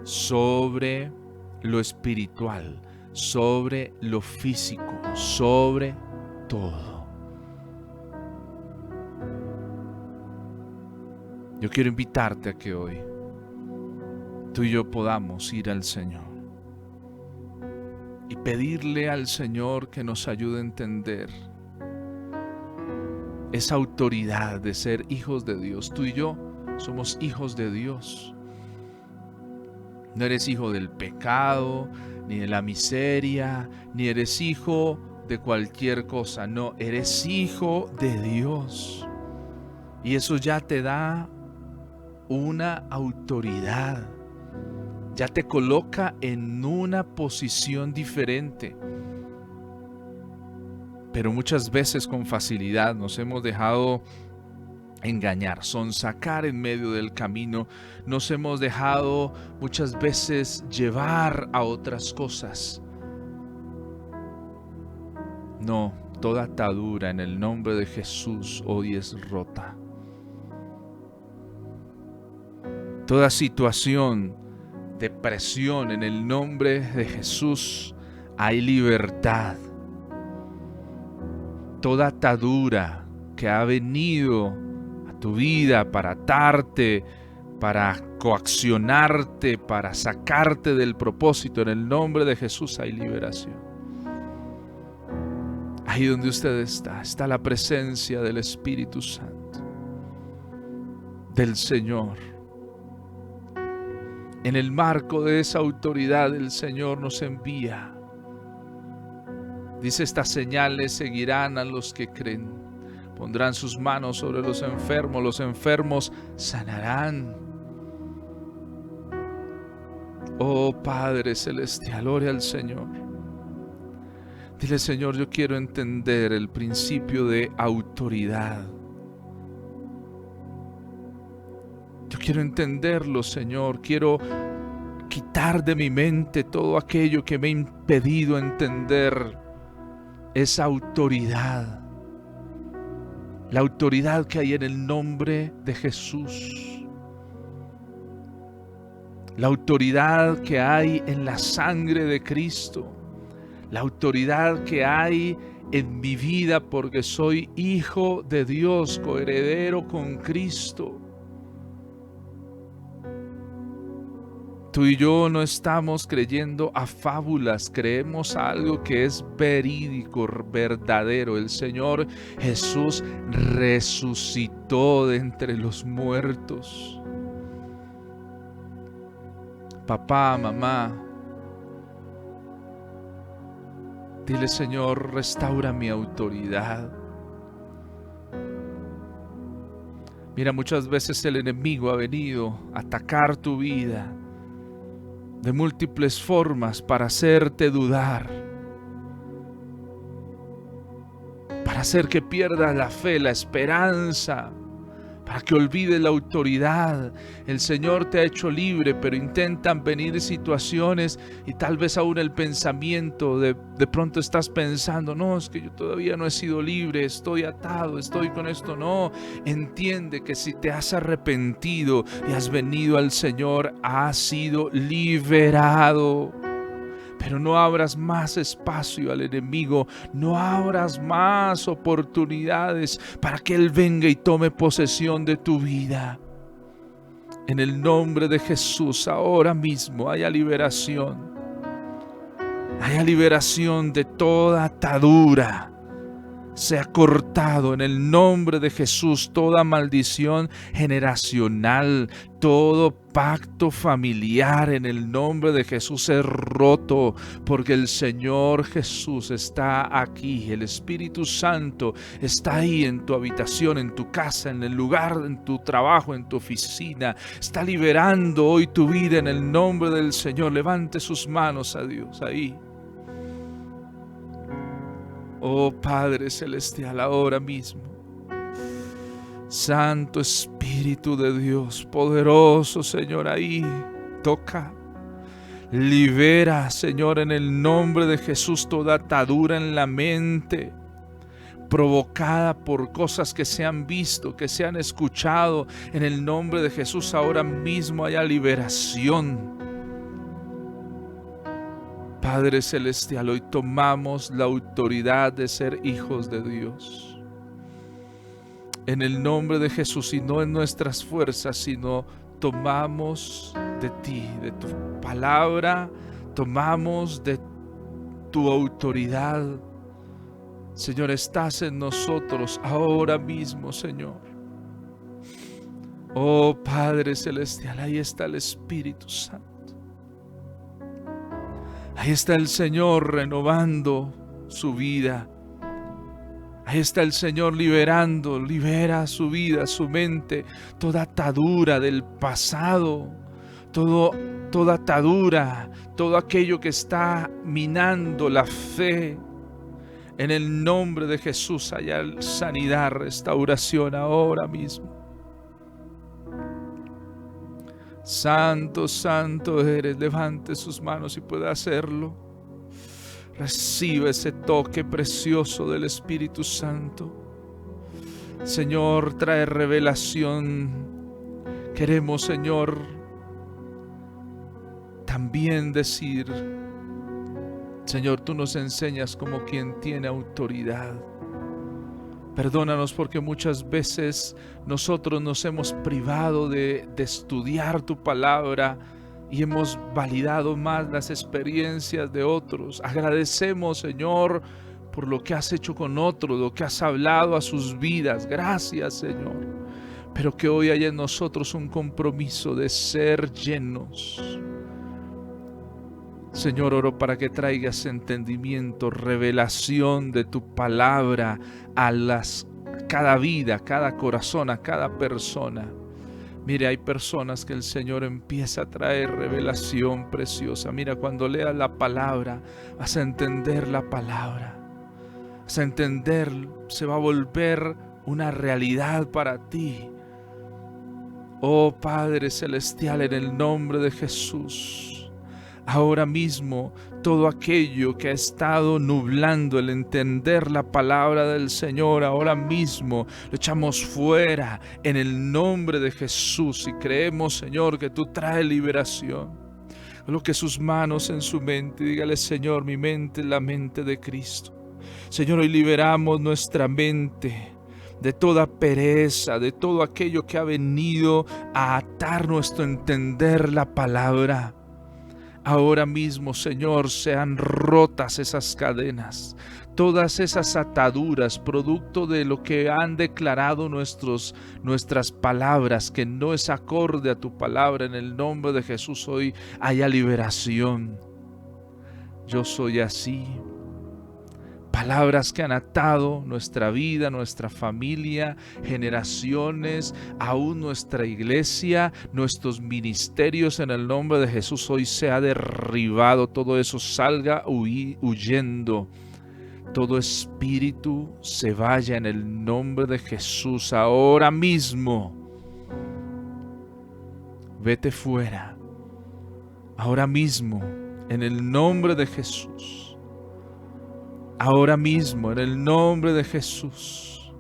sobre lo espiritual, sobre lo físico, sobre todo. Yo quiero invitarte a que hoy tú y yo podamos ir al Señor y pedirle al Señor que nos ayude a entender esa autoridad de ser hijos de Dios. Tú y yo somos hijos de Dios. No eres hijo del pecado, ni de la miseria, ni eres hijo de cualquier cosa. No, eres hijo de Dios. Y eso ya te da una autoridad. Ya te coloca en una posición diferente. Pero muchas veces con facilidad nos hemos dejado engañar, sonsacar en medio del camino. Nos hemos dejado muchas veces llevar a otras cosas. No, toda atadura en el nombre de Jesús hoy es rota. Toda situación de presión en el nombre de Jesús hay libertad. Toda atadura que ha venido a tu vida para atarte, para coaccionarte, para sacarte del propósito, en el nombre de Jesús hay liberación. Ahí donde usted está la presencia del Espíritu Santo, del Señor. En el marco de esa autoridad el Señor nos envía. Dice, estas señales seguirán a los que creen. Pondrán sus manos sobre los enfermos sanarán. Oh Padre Celestial, ore al Señor. Dile, Señor, yo quiero entender el principio de autoridad. Yo quiero entenderlo, Señor. Quiero quitar de mi mente todo aquello que me ha impedido entender esa autoridad. La autoridad que hay en el nombre de Jesús. La autoridad que hay en la sangre de Cristo. La autoridad que hay en mi vida porque soy hijo de Dios, coheredero con Cristo. Tú y yo no estamos creyendo a fábulas, creemos a algo que es verídico, verdadero. El Señor Jesús resucitó de entre los muertos. Papá, mamá, dile, Señor, restaura mi autoridad. Mira, muchas veces el enemigo ha venido a atacar tu vida de múltiples formas para hacerte dudar, para hacer que pierdas la fe, la esperanza, para que olvides la autoridad. El Señor te ha hecho libre, pero intentan venir situaciones y tal vez aún el pensamiento, de pronto estás pensando, no, es que yo todavía no he sido libre, estoy atado, estoy con esto. No, entiende que si te has arrepentido y has venido al Señor, has sido liberado. Pero no abras más espacio al enemigo, no abras más oportunidades para que Él venga y tome posesión de tu vida. En el nombre de Jesús, ahora mismo haya liberación. Haya liberación de toda atadura. Sea cortado en el nombre de Jesús toda maldición generacional, todo pacto familiar en el nombre de Jesús es roto, porque el Señor Jesús está aquí, el Espíritu Santo está ahí en tu habitación, en tu casa, en el lugar, en tu trabajo, en tu oficina, está liberando hoy tu vida en el nombre del Señor. Levante sus manos a Dios ahí. Oh Padre Celestial, ahora mismo, Santo Espíritu de Dios, poderoso Señor, ahí, toca, libera, Señor, en el nombre de Jesús, toda atadura en la mente, provocada por cosas que se han visto, que se han escuchado. En el nombre de Jesús, ahora mismo haya liberación. Padre Celestial, hoy tomamos la autoridad de ser hijos de Dios. En el nombre de Jesús, y no en nuestras fuerzas, sino tomamos de ti, de tu palabra, tomamos de tu autoridad. Señor, estás en nosotros ahora mismo, Señor. Oh Padre Celestial, ahí está el Espíritu Santo. Ahí está el Señor renovando su vida. Ahí está el Señor liberando, libera su vida, su mente, toda atadura del pasado, toda atadura, todo aquello que está minando la fe. En el nombre de Jesús haya sanidad, restauración ahora mismo. Santo, santo eres. Levante sus manos y puede hacerlo. Recibe ese toque precioso del Espíritu Santo. Señor, trae revelación. Queremos, Señor, también decir, Señor, tú nos enseñas como quien tiene autoridad. Perdónanos porque muchas veces nosotros nos hemos privado de estudiar tu palabra y hemos validado más las experiencias de otros. Agradecemos, Señor, por lo que has hecho con otros, lo que has hablado a sus vidas. Gracias, Señor. Pero que hoy haya en nosotros un compromiso de ser llenos. Señor, oro para que traigas entendimiento, revelación de tu palabra a cada vida, cada corazón, a cada persona. Mire, hay personas que el Señor empieza a traer revelación preciosa. Mira, cuando leas la palabra, vas a entender la palabra. Vas a entender, se va a volver una realidad para ti. Oh Padre Celestial, en el nombre de Jesús. Ahora mismo, todo aquello que ha estado nublando el entender la palabra del Señor, ahora mismo lo echamos fuera en el nombre de Jesús y creemos, Señor, que tú traes liberación. Coloque sus manos en su mente y dígale, Señor, mi mente es la mente de Cristo. Señor, hoy liberamos nuestra mente de toda pereza, de todo aquello que ha venido a atar nuestro entender la palabra. Ahora mismo, Señor, sean rotas esas cadenas, todas esas ataduras, producto de lo que han declarado nuestras palabras, que no es acorde a tu palabra. En el nombre de Jesús hoy haya liberación. Yo soy así. Palabras que han atado nuestra vida, nuestra familia, generaciones, aún nuestra iglesia, nuestros ministerios. En el nombre de Jesús hoy se ha derribado. Todo eso salga huyendo. Todo espíritu se vaya en el nombre de Jesús ahora mismo. Vete fuera. Ahora mismo, en el nombre de Jesús. Ahora mismo, en el nombre de Jesús.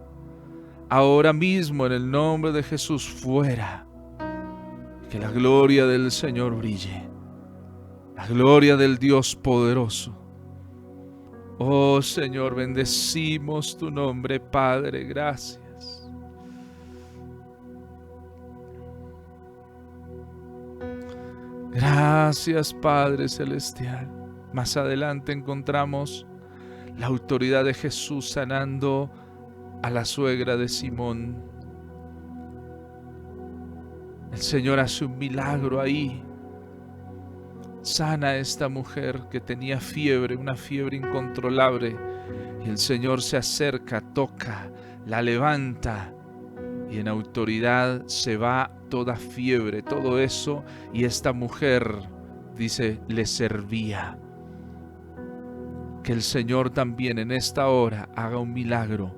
Ahora mismo, en el nombre de Jesús, fuera. Que la gloria del Señor brille. La gloria del Dios poderoso. Oh Señor, bendecimos tu nombre, Padre. Gracias. Gracias, Padre Celestial. Más adelante encontramos la autoridad de Jesús sanando a la suegra de Simón. El Señor hace un milagro ahí. Sana a esta mujer que tenía fiebre, una fiebre incontrolable. Y el Señor se acerca, toca, la levanta. Y en autoridad se va toda fiebre, todo eso. Y esta mujer, dice, le servía. Que el Señor también en esta hora haga un milagro.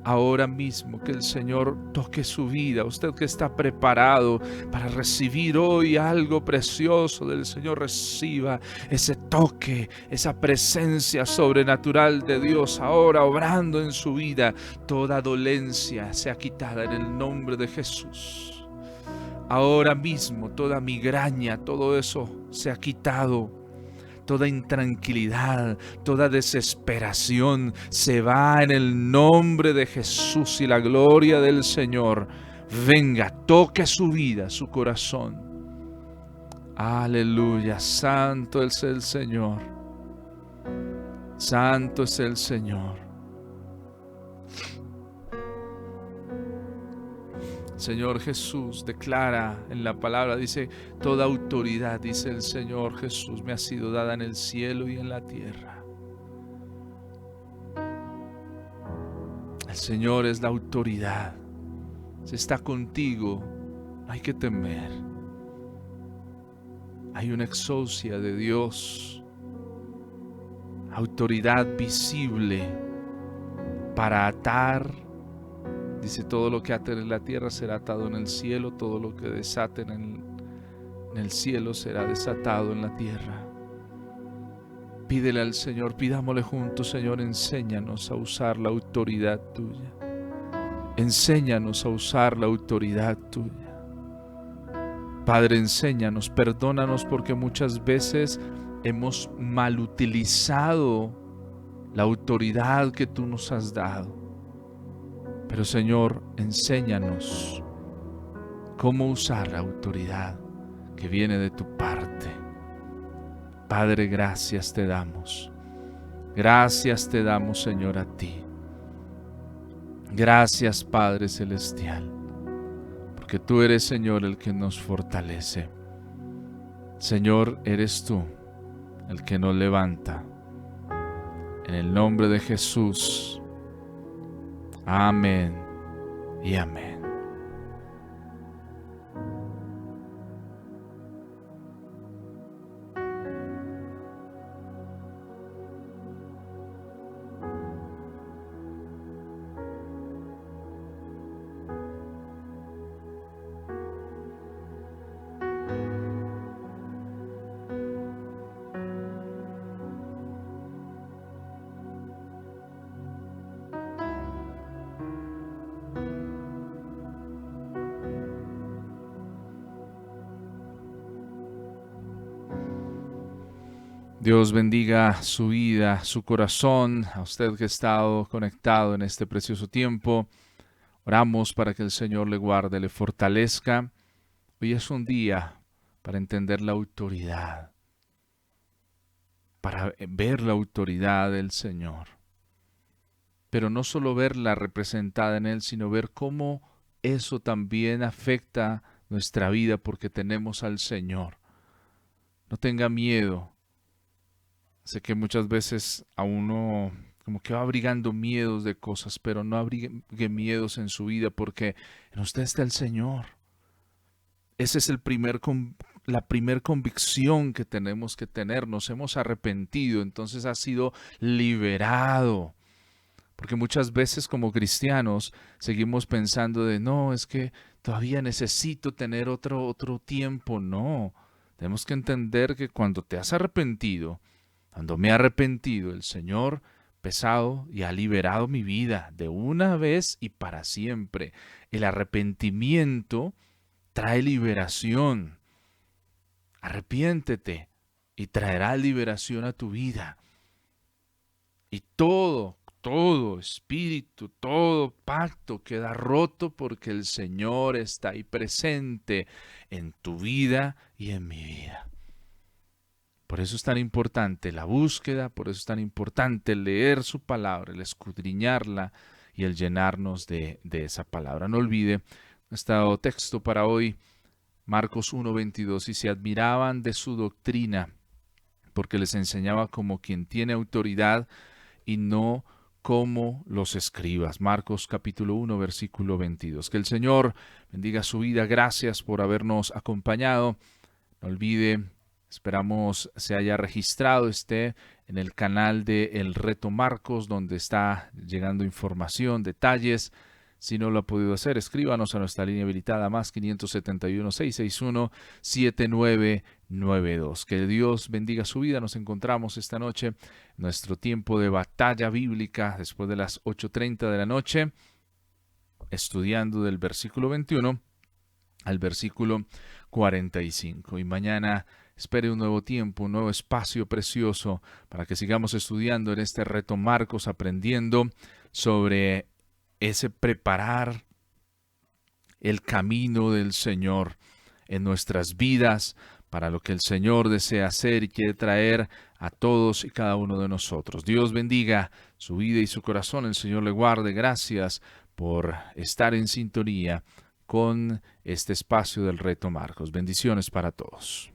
Ahora mismo que el Señor toque su vida. Usted que está preparado para recibir hoy algo precioso del Señor, reciba ese toque, esa presencia sobrenatural de Dios ahora obrando en su vida. Toda dolencia sea quitada en el nombre de Jesús. Ahora mismo toda migraña, todo eso sea quitado. Toda intranquilidad, toda desesperación se va en el nombre de Jesús y la gloria del Señor venga, toque su vida, su corazón. Aleluya, santo es el Señor. Santo es el Señor. Señor Jesús declara en la palabra, dice, toda autoridad, dice el Señor Jesús, me ha sido dada en el cielo y en la tierra. El Señor es la autoridad. Si está contigo, no hay que temer. Hay una exousia de Dios, autoridad visible para atar. Dice, todo lo que aten en la tierra será atado en el cielo, todo lo que desaten en el cielo será desatado en la tierra. Pídele al Señor, pidámosle juntos, Señor, enséñanos a usar la autoridad tuya. Enséñanos a usar la autoridad tuya. Padre, enséñanos, perdónanos porque muchas veces hemos mal utilizado la autoridad que tú nos has dado. Pero Señor, enséñanos cómo usar la autoridad que viene de tu parte. Padre, gracias te damos. Gracias te damos, Señor, a ti. Gracias, Padre Celestial, porque tú eres, Señor, el que nos fortalece. Señor, eres tú el que nos levanta. En el nombre de Jesús. Amén y amén. Dios bendiga su vida, su corazón, a usted que ha estado conectado en este precioso tiempo. Oramos para que el Señor le guarde, le fortalezca. Hoy es un día para entender la autoridad, para ver la autoridad del Señor. Pero no solo verla representada en Él, sino ver cómo eso también afecta nuestra vida porque tenemos al Señor. No tenga miedo. Sé que muchas veces a uno como que va abrigando miedos de cosas, pero no abrigue miedos en su vida porque en usted está el Señor. Esa es la primer convicción que tenemos que tener. Nos hemos arrepentido, entonces ha sido liberado. Porque muchas veces como cristianos seguimos pensando de no, es que todavía necesito tener otro tiempo. No, tenemos que entender que cuando te has arrepentido, cuando me he arrepentido, el Señor pesado y ha liberado mi vida de una vez y para siempre. El arrepentimiento trae liberación. Arrepiéntete y traerá liberación a tu vida. Y todo espíritu, todo pacto queda roto porque el Señor está ahí presente en tu vida y en mi vida. Por eso es tan importante la búsqueda, por eso es tan importante leer su palabra, el escudriñarla y el llenarnos de esa palabra. No olvide nuestro texto para hoy, Marcos 1:22, y se admiraban de su doctrina, porque les enseñaba como quien tiene autoridad y no como los escribas. Marcos capítulo 1, versículo 22. Que el Señor bendiga su vida. Gracias por habernos acompañado. No olvide, esperamos se haya registrado, esté en el canal de El Reto Marcos, donde está llegando información, detalles. Si no lo ha podido hacer, escríbanos a nuestra línea habilitada más 571-661-7992. Que Dios bendiga su vida. Nos encontramos esta noche en nuestro tiempo de batalla bíblica después de las 8:30 de la noche, estudiando del versículo 21 al versículo 45. Y mañana espere un nuevo tiempo, un nuevo espacio precioso para que sigamos estudiando en este Reto Marcos, aprendiendo sobre ese preparar el camino del Señor en nuestras vidas para lo que el Señor desea hacer y quiere traer a todos y cada uno de nosotros. Dios bendiga su vida y su corazón. El Señor le guarde. Gracias por estar en sintonía con este espacio del Reto Marcos. Bendiciones para todos.